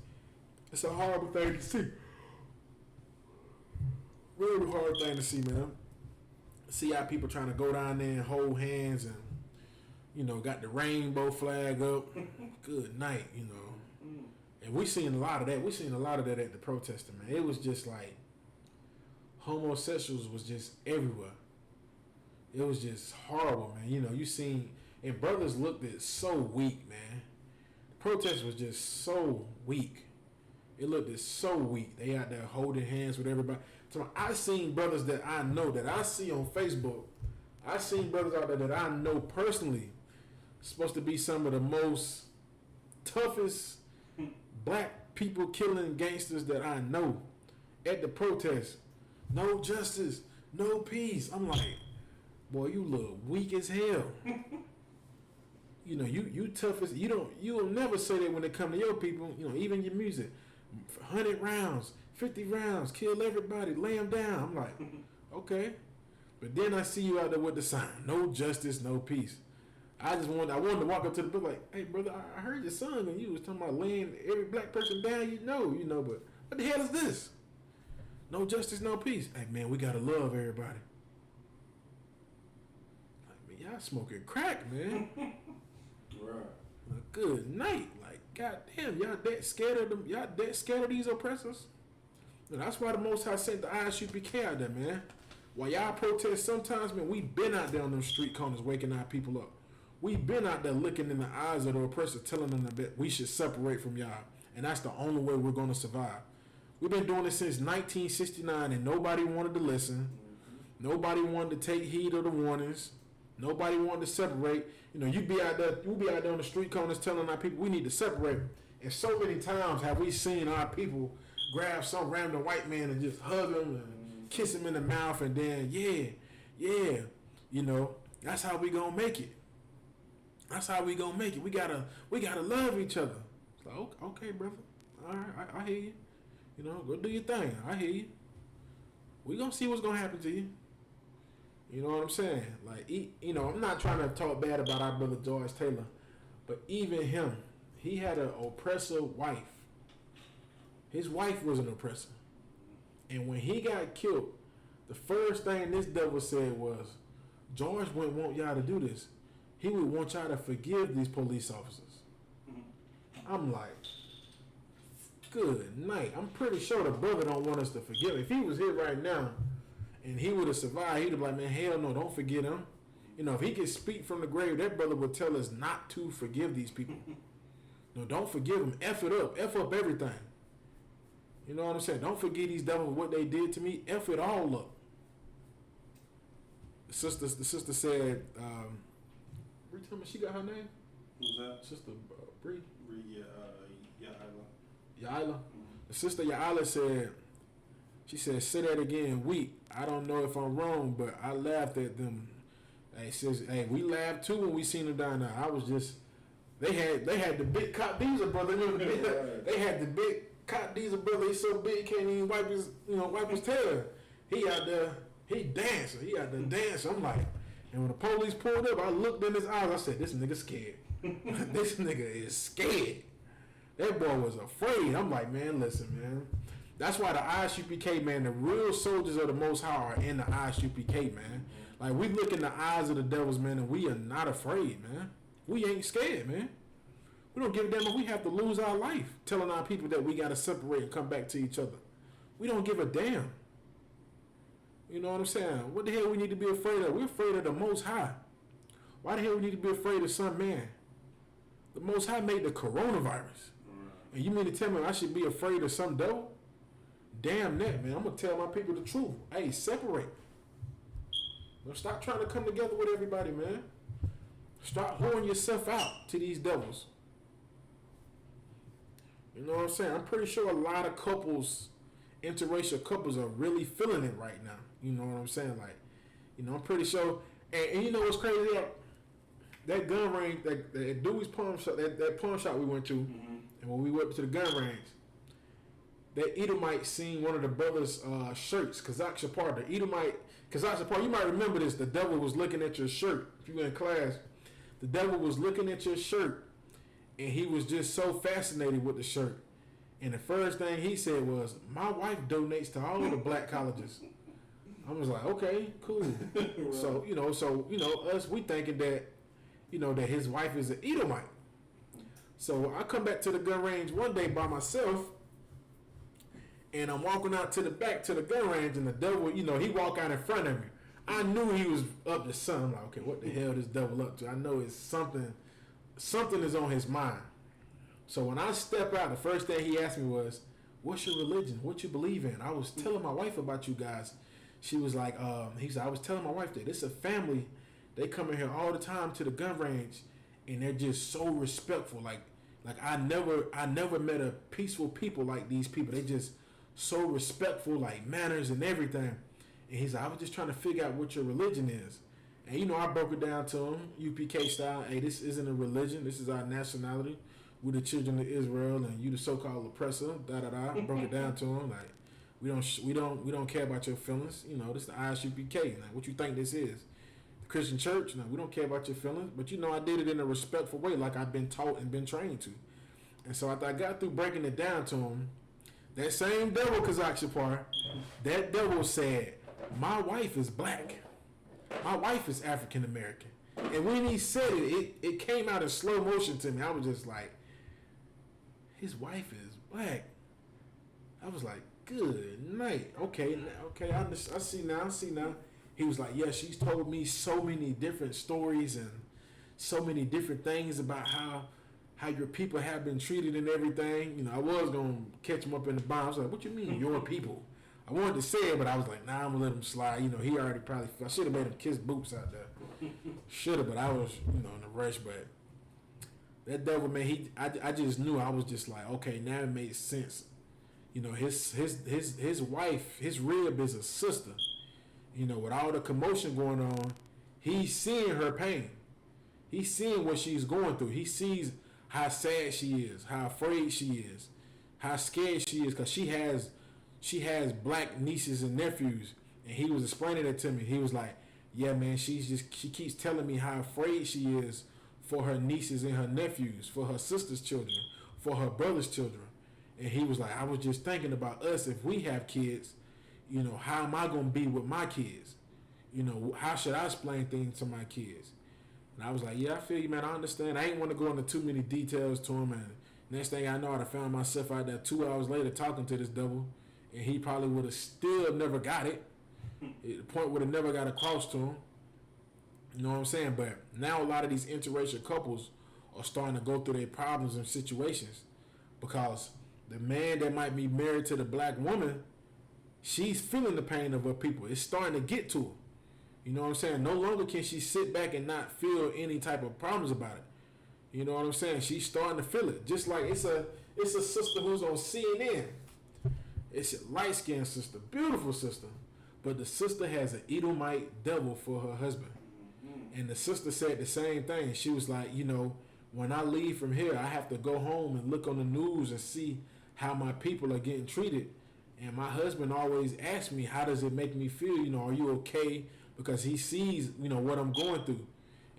a horrible thing to see. Really hard thing to see, man. See how people trying to go down there and hold hands and, you know, got the rainbow flag up. Good night, you know. And we seen a lot of that. We seen a lot of that at the protesting, man. It was just like homosexuals was just everywhere. It was just horrible, man. You know, you seen, and brothers looked at so weak, man. The protest was just so weak. It looked at so weak. They out there holding hands with everybody. So I seen brothers that I know, that I see on Facebook. I seen brothers out there that I know personally, supposed to be some of the most toughest black people killing gangsters that I know at the protest. No justice, no peace. I'm like, boy, you look weak as hell. You know, you tough as you'll never say that when it come to your people. You know, even your music, 100 rounds, 50 rounds, kill everybody, lay them down. I'm like, okay, but then I see you out there with the sign, no justice, no peace. I wanted to walk up to the brother like, hey brother, I heard your son and you was talking about laying every black person down. You know, but what the hell is this? No justice, no peace. Hey man, we gotta love everybody. Y'all smoking crack, man. Right. Good night. Like, goddamn, y'all that scared of them? Y'all that scared of these oppressors? And that's why the Most High sent the ISUPK out there, man. While y'all protest sometimes, man, we been out there on them street corners waking our people up. We been out there looking in the eyes of the oppressor, telling them that we should separate from y'all. And that's the only way we're going to survive. We've been doing this since 1969, and nobody wanted to listen. Nobody wanted to take heed of the warnings. Nobody wanted to separate. You know, we'll be out there on the street corners telling our people we need to separate. And so many times have we seen our people grab some random white man and just hug him and kiss him in the mouth, and then you know, that's how we gonna make it. That's how we gonna make it. We gotta love each other. It's like, okay, brother. All right, I hear you. You know, go do your thing. I hear you. We gonna see what's gonna happen to you. You know what I'm saying? Like, you know, I'm not trying to talk bad about our brother George Taylor, but even him, he had an oppressor wife. His wife was an oppressor. And when he got killed, the first thing this devil said was, George wouldn't want y'all to do this. He would want y'all to forgive these police officers. I'm like, good night. I'm pretty sure the brother don't want us to forgive him. If he was here right now, and he would have survived, he'd have been like, man, hell no, don't forget him. You know, if he could speak from the grave, that brother would tell us not to forgive these people. No, don't forgive them. F it up. F up everything. You know what I'm saying? Don't forget these devils, what they did to me. F it all up. The sister said, Bree, tell me, she got her name? Who's that? Sister Bree? Bree, Yaila. Yaila? The sister Yaila said, she said, say that again, weak. I don't know if I'm wrong, but I laughed at them. Hey, sis, hey, we laughed too when we seen them down there. I was just, they had the big cop diesel brother. They had the big cop diesel brother. He's so big he can't even wipe his tail. He out there, he dancing. He out there dancing. I'm like, and when the police pulled up, I looked in his eyes. I said, this nigga scared. This nigga is scared. That boy was afraid. I'm like, man, listen, man. That's why the ISUPK, man, the real soldiers of the Most High are in the ISUPK, man. Like, we look in the eyes of the devils, man, and we are not afraid, man. We ain't scared, man. We don't give a damn if we have to lose our life telling our people that we got to separate and come back to each other. We don't give a damn. You know what I'm saying? What the hell we need to be afraid of? We're afraid of the Most High. Why the hell we need to be afraid of some man? The Most High made the coronavirus. And you mean to tell me I should be afraid of some devil? Damn that, man. I'm going to tell my people the truth. Hey, separate. Don't stop trying to come together with everybody, man. Stop whoring yourself out to these devils. You know what I'm saying? I'm pretty sure a lot of couples, interracial couples, are really feeling it right now. You know what I'm saying? Like, you know, I'm pretty sure. And you know what's crazy? That gun range, that Dewey's pawn shop, that pawn shop we went to, and when we went to the gun range, that Edomite seen one of the brothers' shirts, Kazak Shapar. The Edomite, Kazak Shapar, you might remember this. The devil was looking at your shirt. If you were in class, the devil was looking at your shirt, and he was just so fascinated with the shirt. And the first thing he said was, "My wife donates to all the black colleges." I was like, okay, cool. Right. So you know, us, we thinking that, you know, that his wife is an Edomite. So I come back to the gun range one day by myself, and I'm walking out to the back to the gun range, and the devil, you know, he walk out in front of me. I knew he was up to something. I'm like, okay, what the hell this devil up to? I know it's something is on his mind. So when I step out, the first thing he asked me was, "What's your religion? What you believe in?" I was telling my wife about you guys. She was like, he said, I was telling my wife that it's a family. They come in here all the time to the gun range, and they're just so respectful. Like I never met a peaceful people like these people. They just so respectful, like manners and everything. And he's like, I was just trying to figure out what your religion is. And you know, I broke it down to him, UPK style. Hey, this isn't a religion. This is our nationality. We're the children of Israel, and you the so-called oppressor. Da da da. I broke it down to him like, we don't care about your feelings. You know, this is the ISUPK. Like, what you think this is? The Christian church? No, we don't care about your feelings. But you know, I did it in a respectful way, like I've been taught and been trained to. And so after I got through breaking it down to him, that same devil, Kazak Shapar, that devil said, "My wife is black. My wife is African American." And when he said it came out in slow motion to me. I was just like, his wife is black. I was like, good night. Okay, I see now. He was like, yeah, she's told me so many different stories and so many different things about how your people have been treated and everything. You know, I was going to catch him up in the bomb. I was like, what you mean, your people? I wanted to say it, but I was like, nah, I'm going to let him slide. You know, he already I should have made him kiss boots out there. Should have, but I was, you know, in a rush. But that devil, man, I just knew. I was just like, okay, now it makes sense. You know, his wife, his rib is a sister. You know, with all the commotion going on, he's seeing her pain. He's seeing what she's going through. He sees how sad she is, how afraid she is, how scared she is, because she has black nieces and nephews. And he was explaining it to me. He was like, yeah, man, she keeps telling me how afraid she is for her nieces and her nephews, for her sister's children, for her brother's children. And he was like, I was just thinking about us, if we have kids, you know, how am I going to be with my kids? You know, how should I explain things to my kids? And I was like, yeah, I feel you, man. I understand. I ain't want to go into too many details to him. And next thing I know, I found myself out there 2 hours later talking to this devil. And he probably would have still never got it. The point would have never got across to him. You know what I'm saying? But now a lot of these interracial couples are starting to go through their problems and situations because the man that might be married to the black woman, she's feeling the pain of her people. It's starting to get to her. You know what I'm saying? No longer can she sit back and not feel any type of problems about it. You know what I'm saying? She's starting to feel it. Just like it's a sister who's on CNN. It's a light-skinned sister, beautiful sister. But the sister has an Edomite devil for her husband. And the sister said the same thing. She was like, you know, when I leave from here, I have to go home and look on the news and see how my people are getting treated. And my husband always asks me, how does it make me feel? You know, are you okay? Because he sees, you know, what I'm going through.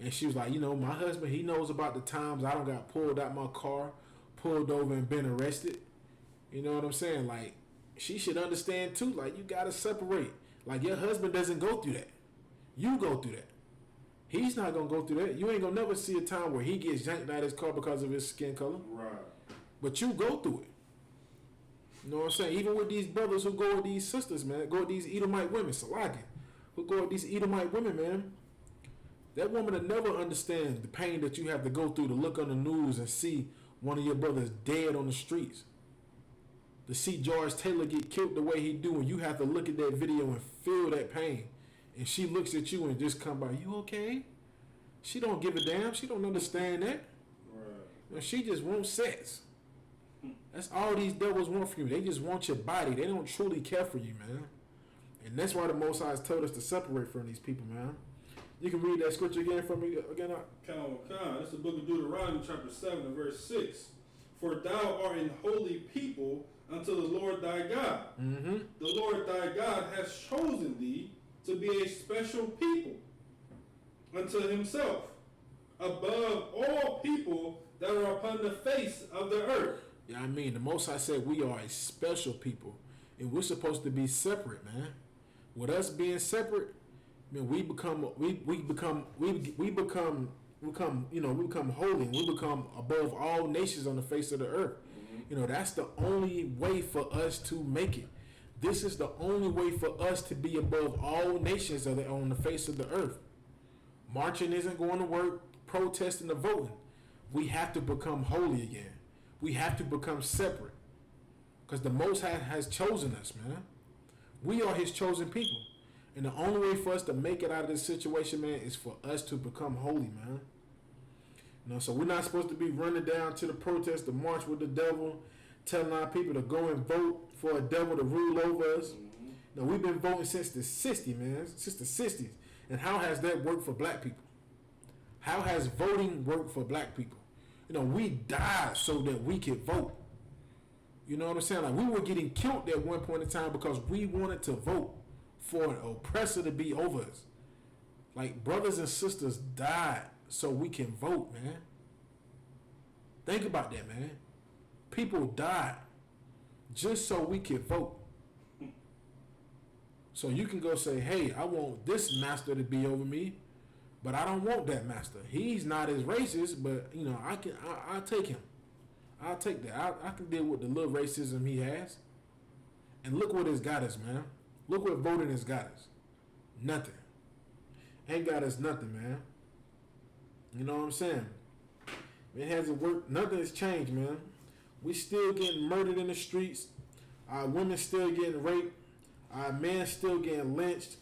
And she was like, you know, my husband, he knows about the times I don't got pulled out my car, pulled over and been arrested. You know what I'm saying? Like, she should understand too. Like, you got to separate. Like, your husband doesn't go through that. You go through that. He's not going to go through that. You ain't going to never see a time where he gets yanked out of his car because of his skin color. Right. But you go through it. You know what I'm saying? Even with these brothers who go with these sisters, man, go with these Edomite women, Salaki, who go with these Edomite women, man, that woman will never understand the pain that you have to go through to look on the news and see one of your brothers dead on the streets. To see George Taylor get killed the way he do, and you have to look at that video and feel that pain. And she looks at you and just come by, you okay? She don't give a damn. She don't understand that. Right. You know, she just wants sex. That's all these devils want from you. They just want your body. They don't truly care for you, man. And that's why the Most High has told us to separate from these people, man. You can read that scripture again for me again. That's the book of Deuteronomy, chapter 7, and verse 6. For thou art an holy people unto the Lord thy God. Mm-hmm. The Lord thy God has chosen thee to be a special people unto himself, above all people that are upon the face of the earth. Yeah, I mean, the Most High said we are a special people, and we're supposed to be separate, man. With us being separate, man, we become holy, and we become above all nations on the face of the earth. You know, that's the only way for us to make it. This is the only way for us to be above all nations on the face of the earth. Marching isn't going to work. Protesting or voting. We have to become holy again. We have to become separate. Because the Most High has chosen us, man. We are his chosen people. And the only way for us to make it out of this situation, man, is for us to become holy, man. You know, so we're not supposed to be running down to the protest, to march with the devil, telling our people to go and vote for a devil to rule over us. You know, we've been voting since the 60s, man, since the 60s. And how has that worked for black people? How has voting worked for black people? You know, we died so that we could vote. You know what I'm saying? Like, we were getting killed at one point in time because we wanted to vote for an oppressor to be over us. Like, brothers and sisters died so we can vote, man. Think about that, man. People died just so we could vote. So you can go say, hey, I want this master to be over me, but I don't want that master. He's not as racist, but, you know, I'll take him. I'll take that. I can deal with the little racism he has. And look what it's got us, man. Look what voting has got us. Nothing. Ain't got us nothing, man. You know what I'm saying? It hasn't worked. Nothing has changed, man. We still getting murdered in the streets. Our women still getting raped. Our men still getting lynched.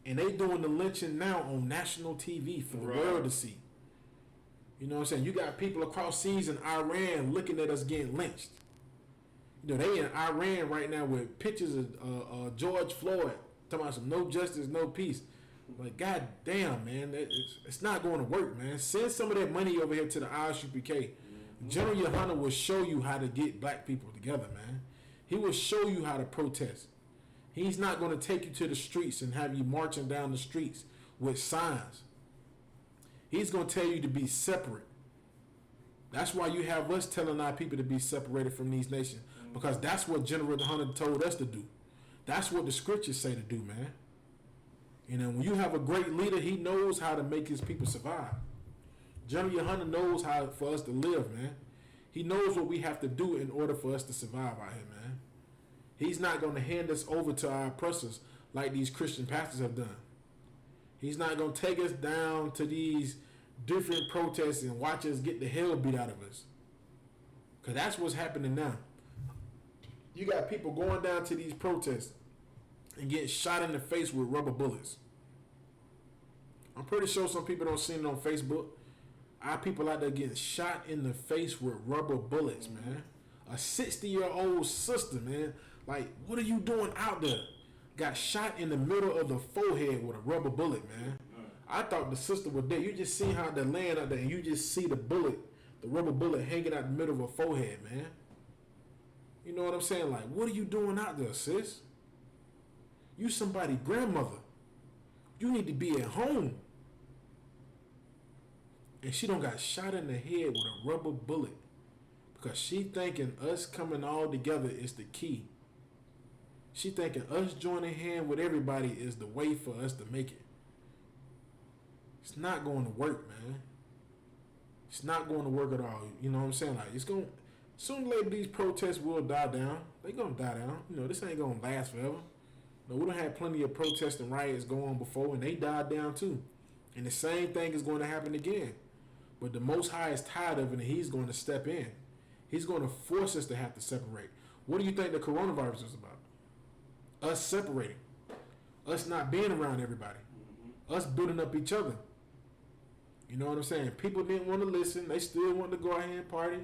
And they doing the lynching now on national TV for the world to see. You know what I'm saying? You got people across seas in Iran looking at us getting lynched. You know, they in Iran right now with pictures of George Floyd talking about some no justice, no peace. Like, god damn, man, it's not going to work, man. Send some of that money over here to the ISUPK. General Yohana will show you how to get black people together, man. He will show you how to protest. He's not going to take you to the streets and have you marching down the streets with signs. He's going to tell you to be separate. That's why you have us telling our people to be separated from these nations. Because that's what General Yohana told us to do. That's what the scriptures say to do, man. You know, when you have a great leader, he knows how to make his people survive. General Yohana knows how for us to live, man. He knows what we have to do in order for us to survive out here, man. He's not going to hand us over to our oppressors like these Christian pastors have done. He's not going to take us down to these different protests and watch us get the hell beat out of us. Because that's what's happening now. You got people going down to these protests and getting shot in the face with rubber bullets. I'm pretty sure some people don't see it on Facebook. Our people out there getting shot in the face with rubber bullets, man. A 60-year-old sister, man. Like, what are you doing out there? Got shot in the middle of the forehead with a rubber bullet, man. I thought the sister was dead. You just see how they're laying out there and you just see the bullet, the rubber bullet hanging out the middle of her forehead, man. You know what I'm saying? Like, what are you doing out there, sis? You somebody's grandmother. You need to be at home. And she don't got shot in the head with a rubber bullet because she thinking us coming all together is the key. She thinking us joining hand with everybody is the way for us to make it. It's not going to work, man. It's not going to work at all. You know what I'm saying? Like, it's going sooner or later these protests will die down. They gonna die down. You know, this ain't gonna last forever. No, we done had plenty of protests and riots go on before, and they died down too. And the same thing is going to happen again. But the Most High is tired of it, and He's going to step in. He's going to force us to have to separate. What do you think the coronavirus is about? Us separating. Us not being around everybody. Us building up each other. You know what I'm saying? People didn't want to listen. They still wanted to go out here and party,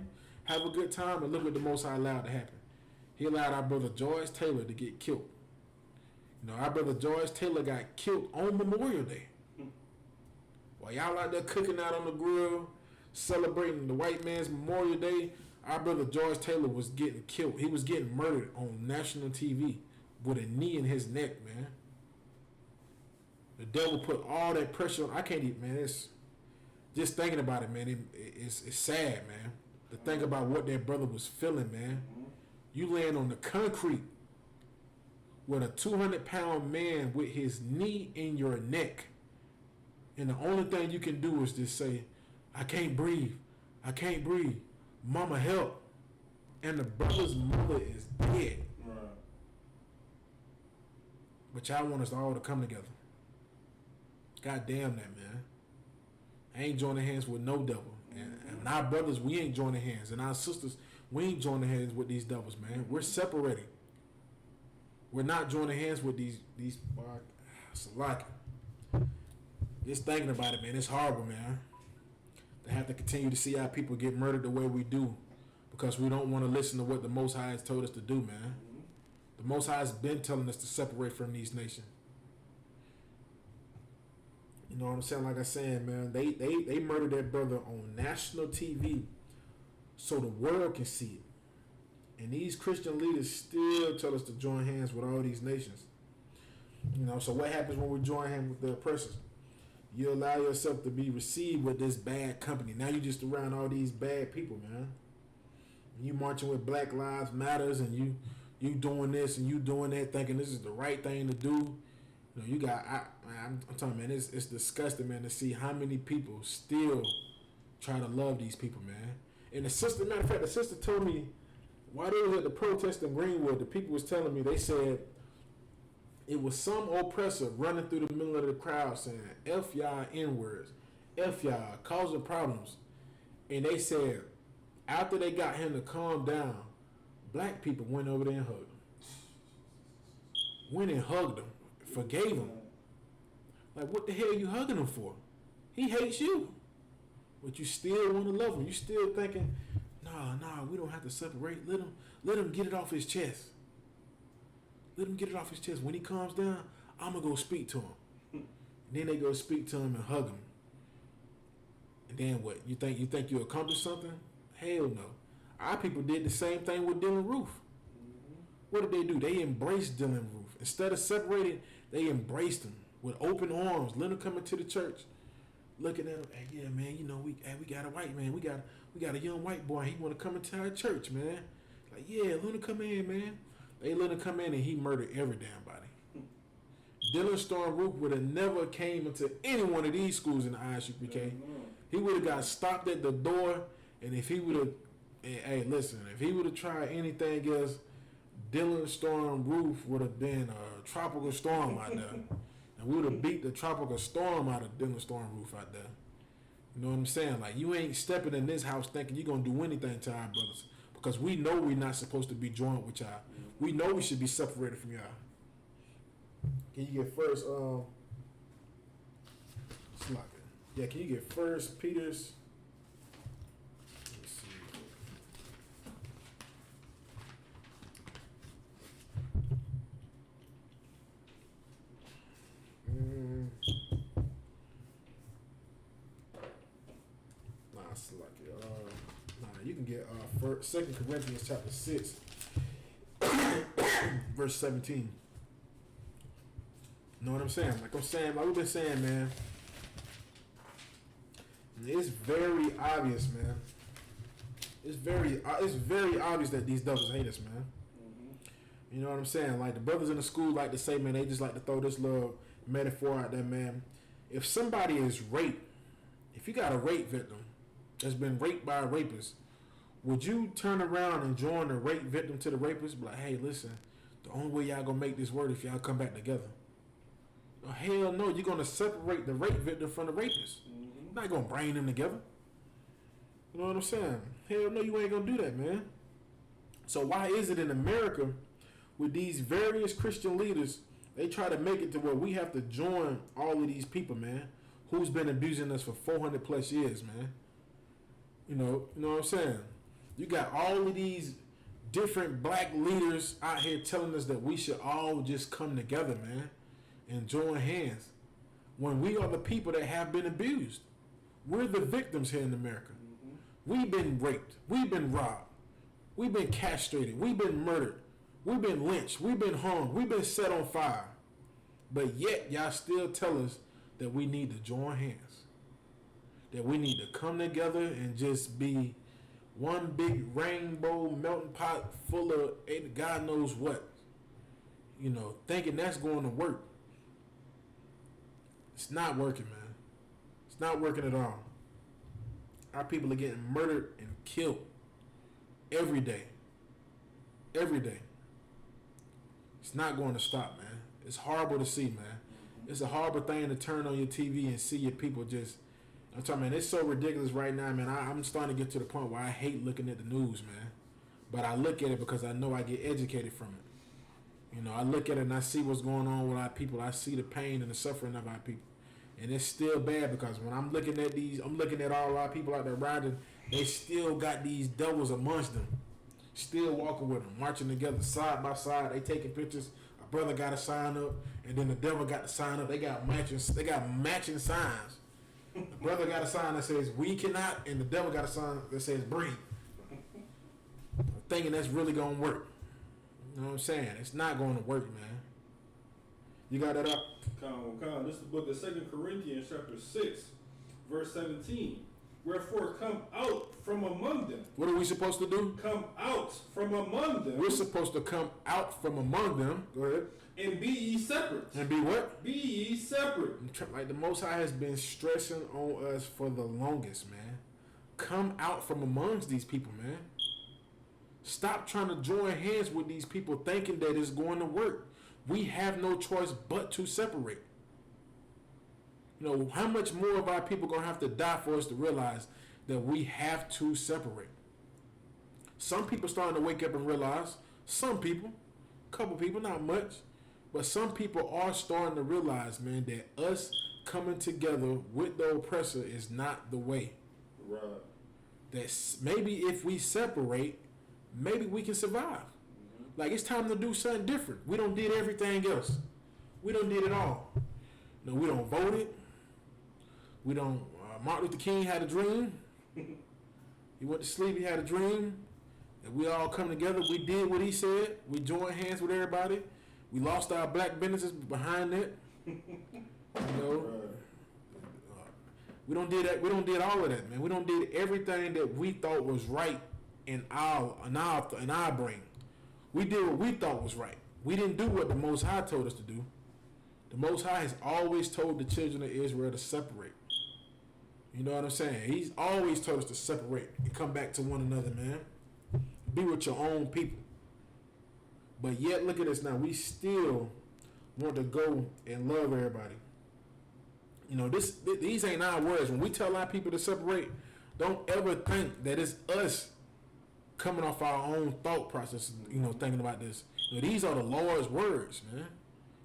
have a good time, and look what the Most High allowed to happen. He allowed our brother George Taylor to get killed. You know, our brother George Taylor got killed on Memorial Day. While y'all out there cooking out on the grill, celebrating the white man's Memorial Day, our brother George Taylor was getting killed. He was getting murdered on national TV with a knee in his neck, man. The devil put all that pressure on. I can't even, man. It's just thinking about it, man. It's sad, man. To think about what that brother was feeling, man. You laying on the concrete with a 200-pound man with his knee in your neck. And the only thing you can do is just say, I can't breathe. I can't breathe. Mama, help. And the brother's mother is dead. Right. But y'all want us all to come together. God damn that, man. I ain't joining hands with no devil. And our brothers, we ain't joining hands. And our sisters, we ain't joining hands with these devils, man. We're separating. We're not joining hands with these Salaki. Just thinking about it, man, it's horrible, man. To have to continue to see our people get murdered the way we do because we don't want to listen to what the Most High has told us to do, man. The Most High has been telling us to separate from these nations. You know what I'm saying? Like I said, man, they murdered that brother on national TV so the world can see it. And these Christian leaders still tell us to join hands with all these nations. You know, so what happens when we join hands with the oppressors? You allow yourself to be received with this bad company. Now you just around all these bad people, man. You marching with Black Lives Matters and you doing this and you doing that, thinking this is the right thing to do. You know, you got I'm telling you, man, it's disgusting, man, to see how many people still try to love these people, man. And the sister, matter of fact, the sister told me while they was at the protest in Greenwood, the people was telling me, they said it was some oppressor running through the middle of the crowd saying, F y'all N-words, F y'all, causing problems. And they said, after they got him to calm down, black people went over there and hugged him. Went and hugged him, forgave him. Like, what the hell are you hugging him for? He hates you. But you still want to love him. You still thinking, nah, we don't have to separate. Let him get it off his chest. Let him get it off his chest. When he calms down, I'm going to go speak to him. And then they go speak to him and hug him. And then what? You think you accomplished something? Hell no. Our people did the same thing with Dylan Roof. What did they do? They embraced Dylan Roof. Instead of separating, they embraced him with open arms. Let him come into the church. Looking at him, hey, yeah, man, you know, we got a white man. We got a young white boy. He want to come into our church, man. Like, yeah, let him come in, man. They let him come in and he murdered every damn body. Dylan Storm Roof would have never came into any one of these schools in the ISUPK. He would have got stopped at the door, and if he would have, hey, listen, if he would have tried anything else, Dylan Storm Roof would have been a tropical storm out there. And we would have beat the tropical storm out of Dylan Storm Roof out there. You know what I'm saying? Like, you ain't stepping in this house thinking you're going to do anything to our brothers. Because we know we're not supposed to be joined with y'all. We know we should be separated from y'all. Can you get first, yeah, can you get First Peter's, let me see. You can get 2 Corinthians chapter 6. verse 17. You know what I'm saying? Like we've been saying, man. It's very obvious, man. It's very obvious that these devils hate us, man. You know what I'm saying? Like the brothers in the school like to say, man, they just like to throw this little metaphor out there, man. If somebody is raped, if you got a rape victim that's been raped by a rapist, would you turn around and join the rape victim to the rapist? Be like, hey, listen, the only way y'all gonna make this work if y'all come back together. Oh, hell no, you're gonna separate the rape victim from the rapist. You're not gonna bring them together. You know what I'm saying? Hell no, you ain't gonna do that, man. So why is it in America, with these various Christian leaders, they try to make it to where we have to join all of these people, man, who's been abusing us for 400 plus years, man? You know what I'm saying? You got all of these different black leaders out here telling us that we should all just come together, man, and join hands, when we are the people that have been abused. We're the victims here in America. We've been raped. We've been robbed. We've been castrated. We've been murdered. We've been lynched. We've been hung. We've been set on fire. But yet, y'all still tell us that we need to join hands. That we need to come together and just be one big rainbow melting pot full of God knows what. You know, thinking that's going to work. It's not working, man. It's not working at all. Our people are getting murdered and killed every day. Every day. It's not going to stop, man. It's horrible to see, man. It's a horrible thing to turn on your TV and see your people just... I'm talking, man, it's so ridiculous right now, man. I'm starting to get to the point where I hate looking at the news, man. But I look at it because I know I get educated from it. You know, I look at it and I see what's going on with our people. I see the pain and the suffering of our people. And it's still bad because when I'm looking at these, I'm looking at all our people out there riding, they still got these devils amongst them. Still walking with them, marching together side by side. They taking pictures. A brother got to sign up, and then the devil got to sign up. They got matching signs. The brother got a sign that says "we cannot," and the devil got a sign that says "breathe." Thinking that's really gonna work. You know what I'm saying? It's not going to work, man. You got that up? Come. This is the book of 2 Corinthians chapter 6, verse 17. Wherefore come out from among them. What are we supposed to do? Come out from among them. We're supposed to come out from among them. Go ahead. And be ye separate. And be what? Be ye separate. Like the Most High has been stressing on us for the longest, man. Come out from amongst these people, man. Stop trying to join hands with these people thinking that it's going to work. We have no choice but to separate. You know, how much more of our people going to have to die for us to realize that we have to separate? Some people starting to wake up and realize, some people, couple people, not much, but some people are starting to realize, man, that us coming together with the oppressor is not the way. Right. That maybe if we separate, maybe we can survive. Like, it's time to do something different. We don't did everything else. We don't did it all. No, we don't vote it. We don't... Martin Luther King had a dream. He went to sleep, he had a dream. And we all come together. We did what he said. We joined hands with everybody. We lost our black businesses behind that. You know? We don't did that. We don't did all of that, man. We don't did everything that we thought was right in our brain. We did what we thought was right. We didn't do what the Most High told us to do. The Most High has always told the children of Israel to separate. You know what I'm saying? He's always told us to separate and come back to one another, man. Be with your own people. But yet, look at us now. We still want to go and love everybody. You know, these ain't our words. When we tell our people to separate, don't ever think that it's us coming off our own thought process, you know, thinking about this. You know, these are the Lord's words, man.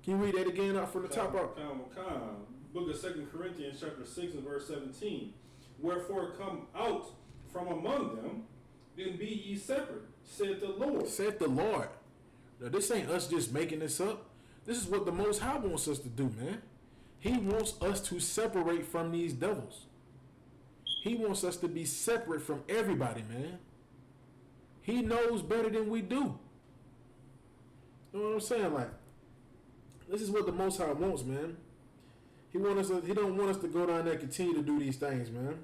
Can you read that again up from the top up? Book of 2 Corinthians chapter 6 and verse 17. Wherefore come out from among them, and be ye separate, said the Lord. Said the Lord. Now, this ain't us just making this up. This is what the Most High wants us to do, man. He wants us to separate from these devils. He wants us to be separate from everybody, man. He knows better than we do. You know You know what I'm saying? Like, this is what the Most High wants, man. He don't want us to go down there and continue to do these things, man.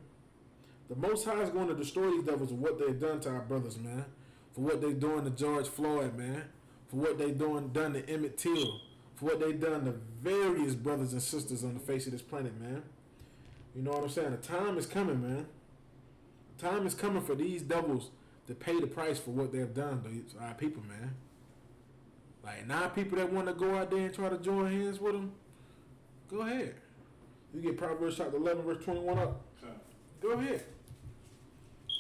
The Most High is going to destroy these devils for what they've done to our brothers, man. For what they doing to George Floyd, man. For what they done to Emmett Till. For what they done to various brothers and sisters on the face of this planet, man. You know what I'm saying? The time is coming, man. The time is coming for these devils to pay the price for what they've done to our people, man. Like, now people that want to go out there and try to join hands with them, go ahead. You get Proverbs chapter 11, verse 21 up. Go ahead.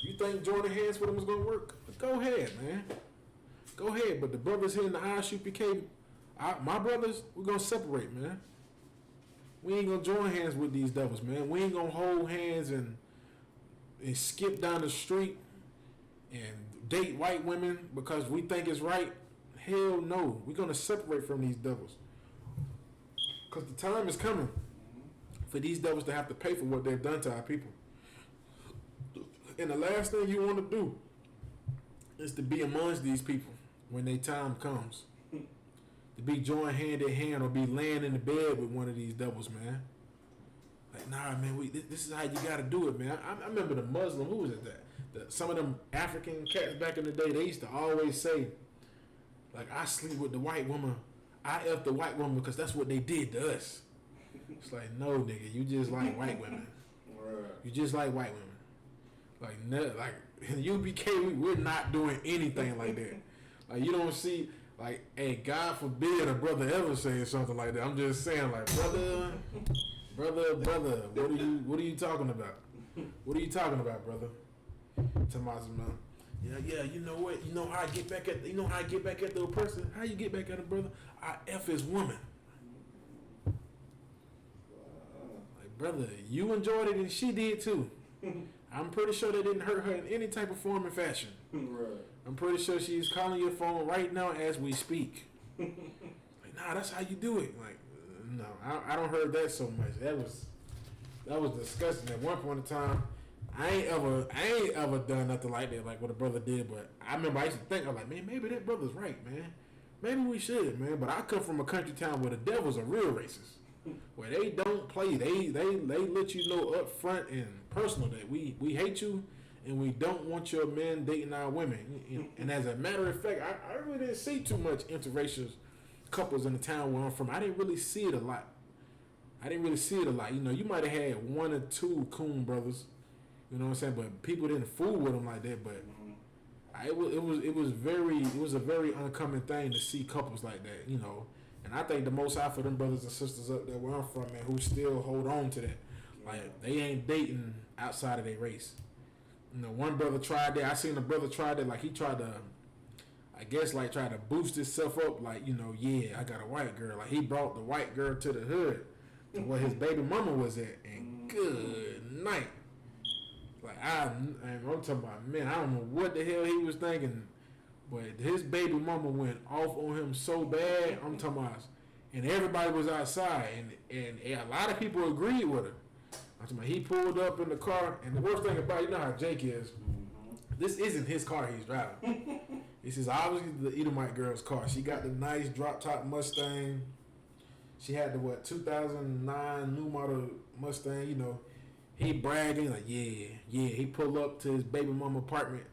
You think joining hands with them is going to work? Go ahead, man. Go ahead. But the brothers here in the ISUPK, my brothers, we're going to separate, man. We ain't going to join hands with these devils, man. We ain't going to hold hands and skip down the street and date white women because we think it's right. Hell no. We're going to separate from these devils. Because the time is coming for these devils to have to pay for what they've done to our people. And the last thing you want to do is to be amongst these people when their time comes. To be joined hand in hand or be laying in the bed with one of these devils, man. Like, nah, man, this is how you got to do it, man. I remember the Muslim, who was it that? Some of them African cats back in the day, they used to always say, like, I sleep with the white woman. I F the white woman because that's what they did to us. It's like, no, nigga, you just like white women. Right. You just like white women. Like in UBK, we're not doing anything like that. Like, you don't see, like, hey, God forbid a brother ever say something like that. I'm just saying, like, brother, what are you talking about? What are you talking about, brother? Tomas, man. Yeah, you know what? You know how I get back at the person? How you get back at a brother? I F his woman. Like, brother, you enjoyed it and she did too. I'm pretty sure that didn't hurt her in any type of form or fashion. Right. I'm pretty sure she's calling your phone right now as we speak. Like, nah, that's how you do it. Like, no, I don't heard that so much. That was disgusting. At one point in time, I ain't ever done nothing like that, like what a brother did. But I remember I used to think, I'm like, man, maybe that brother's right, man. Maybe we should, man. But I come from a country town where the devils are real racist. Where they don't play. They let you know up front and personal that we hate you and we don't want your men dating our women. And as a matter of fact, I really didn't see too much interracial couples in the town where I'm from. I didn't really see it a lot. You know, you might have had one or two coon brothers, you know what I'm saying, but people didn't fool with them like that. But it was a very uncommon thing to see couples like that, you know. And I think the most high for them brothers and sisters up there where I'm from, man, who still hold on to that. Like, they ain't dating outside of their race. You know, one brother tried that. I seen a brother try that. Like, he tried to, I guess, like, try to boost himself up. Like, you know, yeah, I got a white girl. Like, he brought the white girl to the hood to where his baby mama was at. And good night. Like, I'm talking about, man, I don't know what the hell he was thinking. But his baby mama went off on him so bad, I'm talking about, and everybody was outside, and a lot of people agreed with her. I'm talking about, he pulled up in the car, and the worst thing about it, you know how Jake is, this isn't his car he's driving. This is obviously the Edomite girl's car. She got the nice drop-top Mustang. She had the, 2009 new model Mustang, you know. He bragging, like, yeah. He pulled up to his baby mama apartment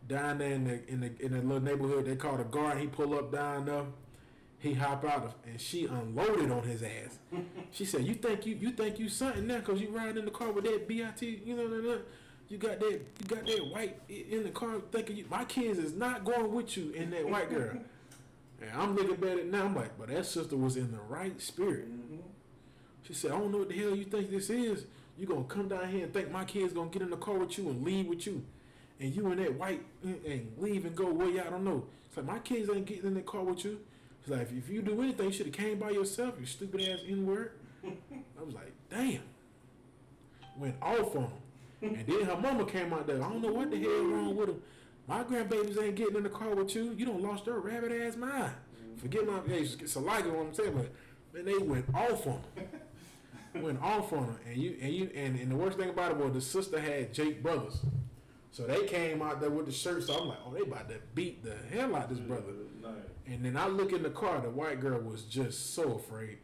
down there in the little neighborhood they call the Garden. He pull up down there, he hop out and she unloaded on his ass. She said, "You think you something now because you riding in the car with that BIT? You know, you got that white in the car thinking my kids is not going with you in that white girl." And I'm looking at it now. I'm like, but that sister was in the right spirit. She said, "I don't know what the hell you think this is. You gonna come down here and think my kids gonna get in the car with you and leave with you? And you and that white and leave and go where y'all don't know." It's like, my kids ain't getting in the car with you. It's like, if you do anything, you should have came by yourself, you stupid ass N-word. I was like, damn. Went off on him. And then her mama came out there. I don't know what the hell wrong with him. My grandbabies ain't getting in the car with you. You done lost your rabbit ass mind. Forget my age. It's a like what I'm saying, but man, they went off on him. And the worst thing about it was the sister had Jake brothers. So they came out there with the shirt. So I'm like, oh, they about to beat the hell out of this brother. Nice. And then I look in the car. The white girl was just so afraid.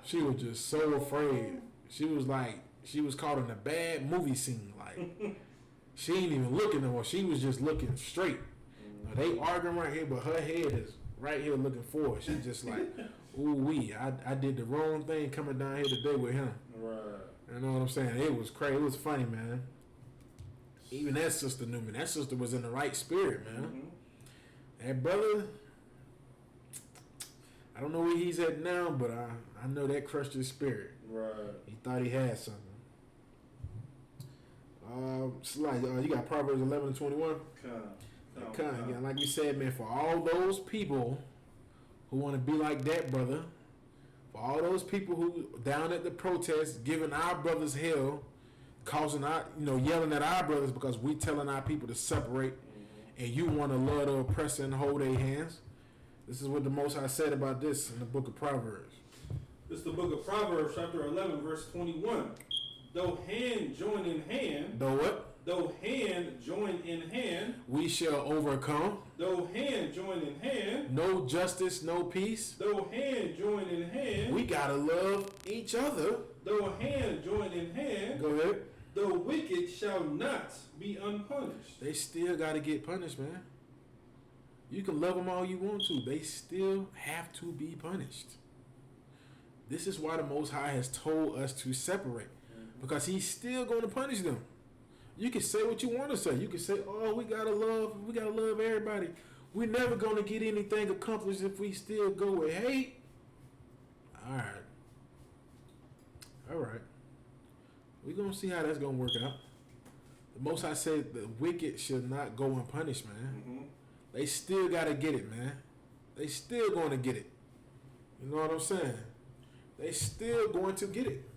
She was just so afraid. She was like, she was caught in a bad movie scene. Like, she ain't even looking no more. She was just looking straight. Now, they arguing right here, but her head is right here looking forward. She's just like, ooh wee, I did the wrong thing coming down here today with him. Right. You know what I'm saying? It was crazy. It was funny, man. Even that sister knew me. That sister was in the right spirit, man. Mm-hmm. That brother, I don't know where he's at now, but I know that crushed his spirit. Right. He thought he had something. You got Proverbs 11 and 21. Yeah, like we said, man, for all those people who want to be like that brother, for all those people who down at the protest giving our brothers hell, causing our, yelling at our brothers because we telling our people to separate, and you want to love the oppressor and hold their hands. This is what the Most High said about this in the book of Proverbs. This is the book of Proverbs, chapter 11, verse 21. Though hand join in hand. Though what? Though hand join in hand. We shall overcome. Though hand join in hand. No justice, no peace. Though hand join in hand. We gotta love each other. Though hand join in hand. Go ahead. The wicked shall not be unpunished. They still gotta get punished, man. You can love them all you want to. They still have to be punished. This is why the Most High has told us to separate. Because he's still going to punish them. You can say what you want to say. You can say, oh, we gotta love everybody. We're never going to get anything accomplished if we still go with hate. All right. We're going to see how that's going to work out. The Most High said the wicked should not go unpunished, man. Mm-hmm. They still got to get it, man. They still going to get it. You know what I'm saying? They still going to get it.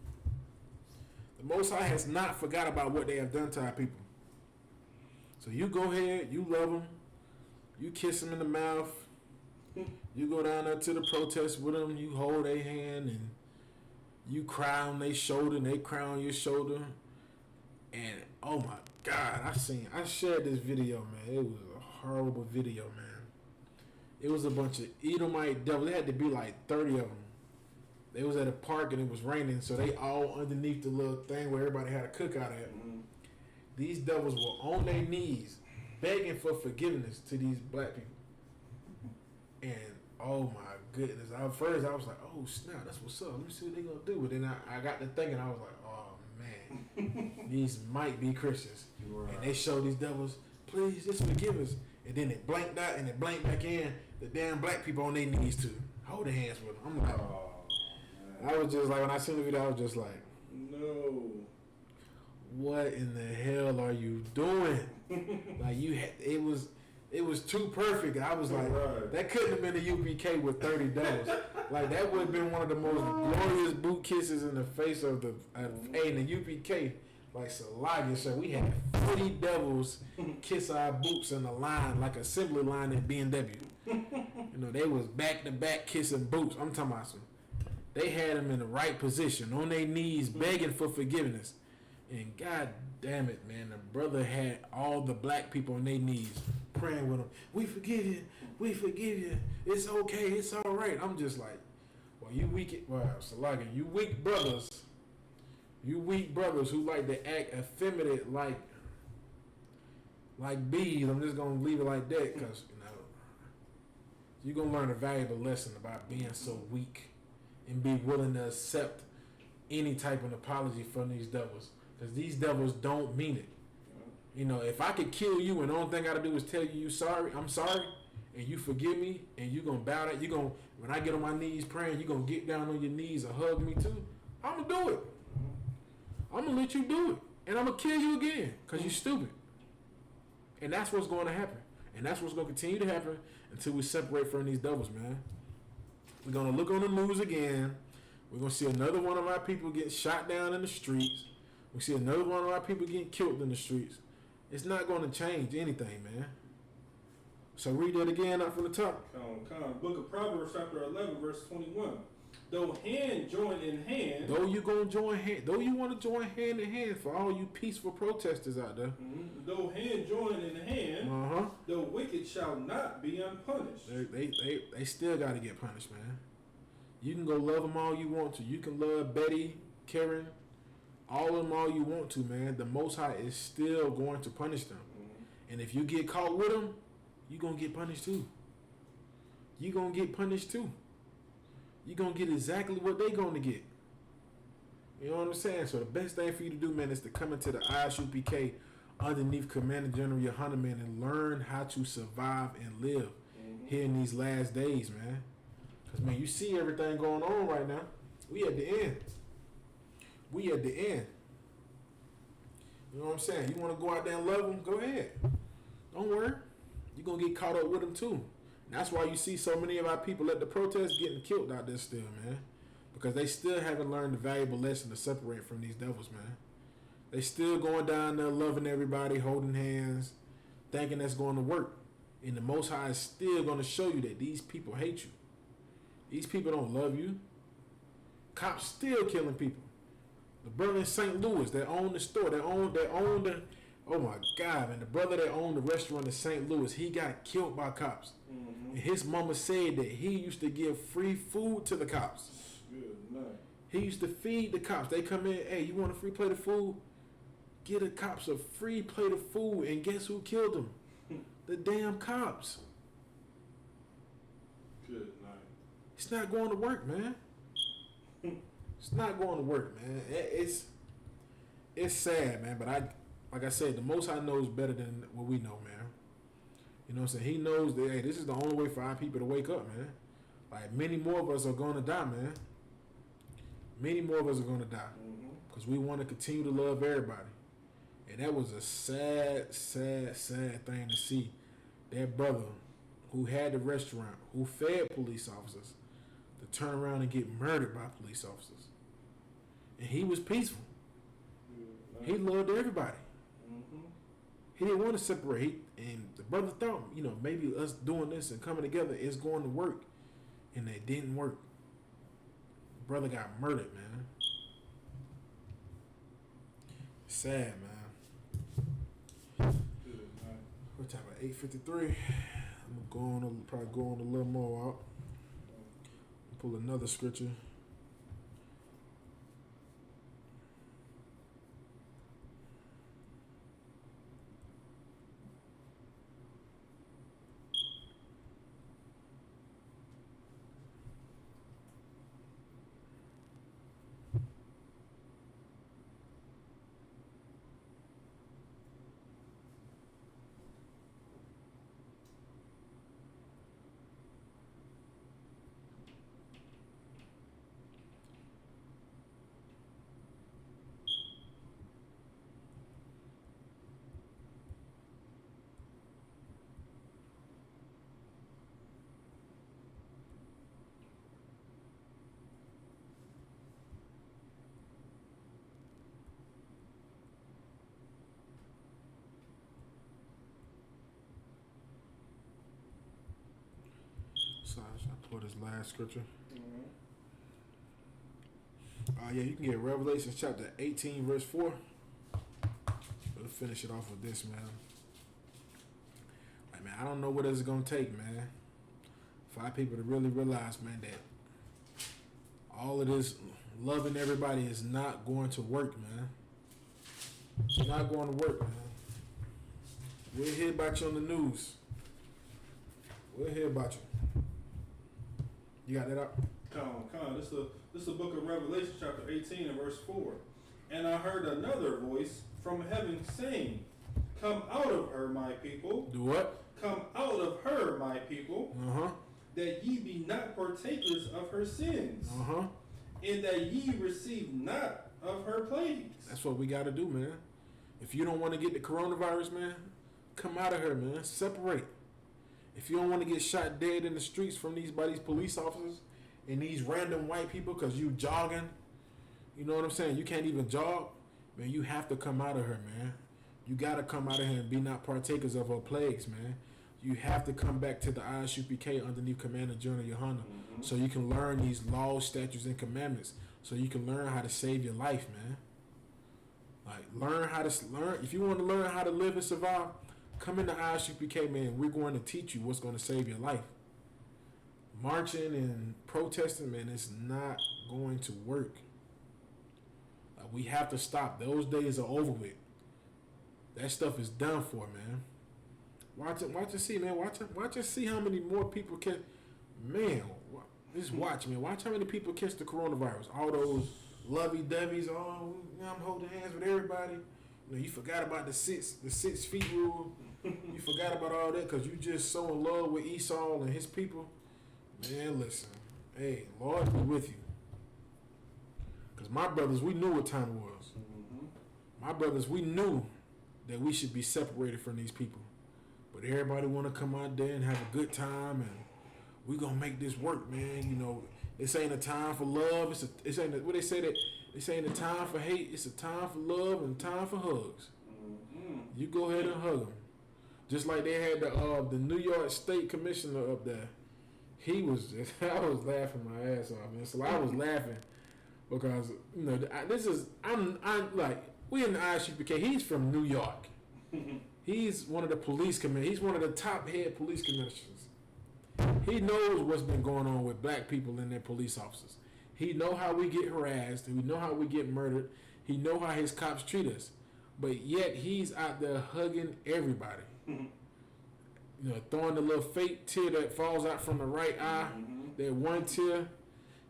The Most High has not forgot about what they have done to our people. So you go ahead, you love them, you kiss them in the mouth, you go down there to the protest with them, you hold their hand, and you cry on their shoulder, and they cry on your shoulder. And oh my God, I shared this video, man. It was a horrible video, man. It was a bunch of Edomite devils. There had to be like 30 of them. They was at a park and it was raining, so they all underneath the little thing where everybody had a cookout at. Mm-hmm. These devils were on their knees begging for forgiveness to these black people. And oh my goodness, at first I was like, oh snap, that's what's up. Let me see what they gonna do. But then I got to thinking, I was like, oh man, these might be Christians. Right. And they show these devils, please just forgive us. And then it blanked out and it blanked back in. The damn black people on their knees too, holding hands with them. I'm like, I was just like, when I seen the video, I was just like, no. What in the hell are you doing? Like it was too perfect. I was like, right. That couldn't have been a UPK with 30 devils. Like that would have been one of the most glorious boot kisses in the face of the in the UPK. Like Salagia said, we had 40 devils kiss our boots in a line, like assembly line at B&W. They was back to back kissing boots. I'm talking about some. They had them in the right position, on their knees, begging for forgiveness. And God damn it, man, the brother had all the black people on their knees praying with him. We forgive you. It's okay. It's all right. I'm just like, well, Salaga, you weak brothers who like to act effeminate like bees. I'm just going to leave it like that because, you're going to learn a valuable lesson about being so weak. And be willing to accept any type of apology from these devils. Because these devils don't mean it. If I could kill you and the only thing I gotta do is tell you I'm sorry, and you forgive me, and you're gonna bow down, when I get on my knees praying, you're gonna get down on your knees and hug me too, I'm gonna do it. I'm gonna let you do it. And I'm gonna kill you again, because you're stupid. And that's what's going to happen. And that's what's gonna continue to happen until we separate from these devils, man. We're going to look on the news again. We're going to see another one of our people get shot down in the streets. We see another one of our people getting killed in the streets. It's not going to change anything, man. So read that again up from the top. Come. Book of Proverbs, chapter 11, verse 21. Though hand join in hand. Though you want to join hand in hand for all you peaceful protesters out there. Mm-hmm. Though hand join in hand, the wicked shall not be unpunished. They still got to get punished, man. You can go love them all you want to. You can love Betty, Karen, all of them all you want to, man. The Most High is still going to punish them. Mm-hmm. And if you get caught with them, you're going to get punished too. You're going to get punished too. You're going to get exactly what they're going to get. You know what I'm saying? So the best thing for you to do, man, is to come into the ISUPK underneath Commander General Yohanan, man, and learn how to survive and live here in these last days, man. Because, man, you see everything going on right now. We at the end. We at the end. You know what I'm saying? You want to go out there and love them? Go ahead. Don't worry. You're going to get caught up with them, too. And that's why you see so many of our people at the protests getting killed out there still, man. Because they still haven't learned the valuable lesson to separate from these devils, man. They still going down there loving everybody, holding hands, thinking that's going to work. And the Most High is still going to show you that these people hate you. These people don't love you. Cops still killing people. The brother in St. Louis that owned the store, that owned the, oh my God, man, the brother that owned the restaurant in St. Louis, he got killed by cops. Mm-hmm. And his mama said that he used to give free food to the cops. Good night. He used to feed the cops. They come in, hey, you want a free plate of food? Give the cops a free plate of food, and guess who killed them? The damn cops. Good night. It's not going to work, man. It's not going to work, man. It's sad, man. But like I said, the Most High knows better than what we know, man. You know what I'm saying? He knows that, hey, this is the only way for our people to wake up, man. Like, many more of us are going to die, man. Many more of us are going to die. Because we want to continue to love everybody. And that was a sad, sad, sad thing to see. That brother who had the restaurant, who fed police officers, to turn around and get murdered by police officers. And he was peaceful. He loved everybody. He didn't want to separate. And the brother thought, you know, maybe us doing this and coming together is going to work. And it didn't work. The brother got murdered, man. Sad, man. What time? 8:53. I'm going probably go on a little more out. Pull another scripture. So I pull this last scripture. Yeah, you can get Revelation chapter 18, verse 4. We'll finish it off with this, man. Like, man, I don't know what it's gonna take, man, for our people to really realize, man, that all of this loving everybody is not going to work, man. It's not going to work, man. We'll hear about you on the news. We'll hear about you. You got that up? Come on. This is the book of Revelation, chapter 18 and verse 4. And I heard another voice from heaven saying, "Come out of her, my people." Do what? Come out of her, my people, that ye be not partakers of her sins, and that ye receive not of her plagues. That's what we got to do, man. If you don't want to get the coronavirus, man, come out of her, man. Separate. If you don't want to get shot dead in the streets from by these police officers and these random white people because you jogging, you know what I'm saying? You can't even jog, man. You have to come out of her, man. You got to come out of her and be not partakers of her plagues, man. you have to come back to the ISUPK underneath Commander General Yohana, so you can learn these laws, statutes, and commandments, so you can learn how to save your life, man. Like, learn. If you want to learn how to live and survive, come into ISUPK, man. We're going to teach you what's going to save your life. Marching and protesting, man, it's not going to work. We have to stop. Those days are over with. That stuff is done for, man. Watch and see, man. Watch and see how many more people can. Man, just watch, man. Watch how many people catch the coronavirus. All those lovey-doveys. Oh, I'm holding hands with everybody. You know, you forgot about the 6 feet rule. You forgot about all that because you just so in love with Esau and his people. Man, listen. Hey, Lord be with you. Because my brothers, we knew what time it was. My brothers, we knew that we should be separated from these people. But everybody want to come out there and have a good time, and we gonna make this work, man. You know, this ain't a time for love. It's ain't what they say that this ain't a time for hate. It's a time for love and time for hugs. You go ahead and hug them, just like they had the New York State Commissioner up there. He was just, I was laughing my ass off, man. So I was laughing because you know I'm like, we in the ISUPK. He's from New York. He's one of the police commissioners. He's one of the top head police commissioners. He knows what's been going on with black people and their police officers. He know how we get harassed. He know how we get murdered. He know how his cops treat us. But yet he's out there hugging everybody. You know, throwing the little fake tear that falls out from the right eye. That one tear,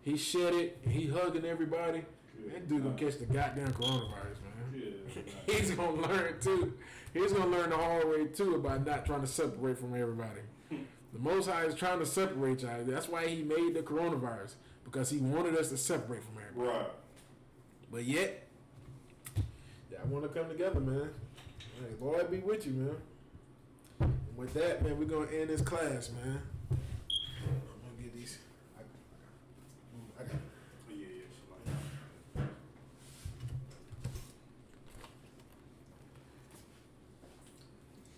he shed it. He hugging everybody. That dude gonna catch the goddamn coronavirus, man. He's gonna learn too. He's gonna learn the hard way too about not trying to separate from everybody. The Most High is trying to separate y'all. That's why he made the coronavirus, because he wanted us to separate from everybody. Right. But yet, y'all want to come together, man. Hey, Lord be with you, man. And with that, man, we're gonna end this class, man. I'm gonna get these. I got.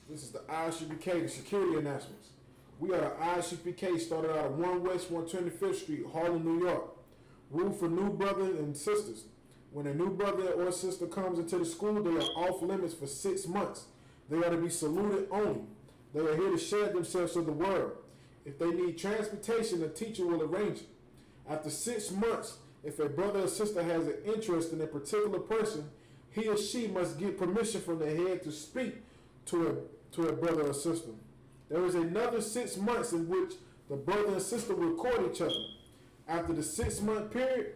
This is the ISUPK, the security announcements. We are the ISUPK, started out at 1 West 125th Street, Harlem, New York. Rule for new brothers and sisters. When a new brother or sister comes into the school, they are off limits for 6 months. They are to be saluted only. They are here to share themselves with the world. If they need transportation, the teacher will arrange it. After 6 months, if a brother or sister has an interest in a particular person, he or she must get permission from the head to speak to a brother or sister. There is another 6 months in which the brother and sister will court each other. After the 6 month period,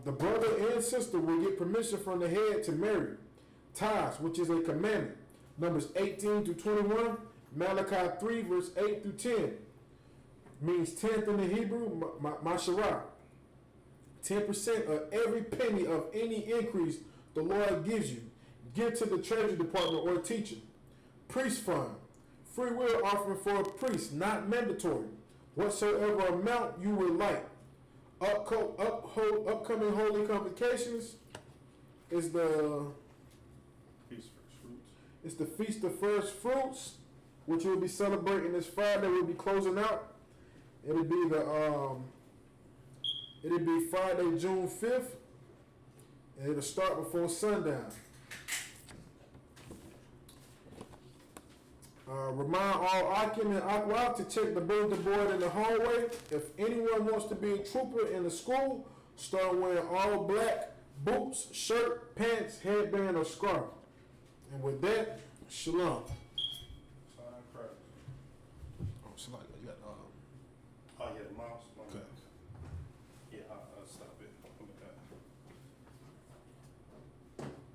the brother and sister will get permission from the head to marry. Tithes, which is a commandment. Numbers 18 to 21, Malachi 3 verse 8 through 10. Means 10th in the Hebrew, masharah. 10% of every penny of any increase the Lord gives you. Give to the treasury department or teacher. Priest fund. Free will offering for a priest, not mandatory. Whatsoever amount you would like. Upcoming holy convocations is the Feast of First Fruits, which we'll be celebrating this Friday. We'll be closing out. It'll be Friday, June 5th, and it'll start before sundown. Remind all Akim and Aqua to check the bulletin board in the hallway. If anyone wants to be a trooper in the school, start wearing all black, boots, shirt, pants, headband, or scarf. And with that, shalom.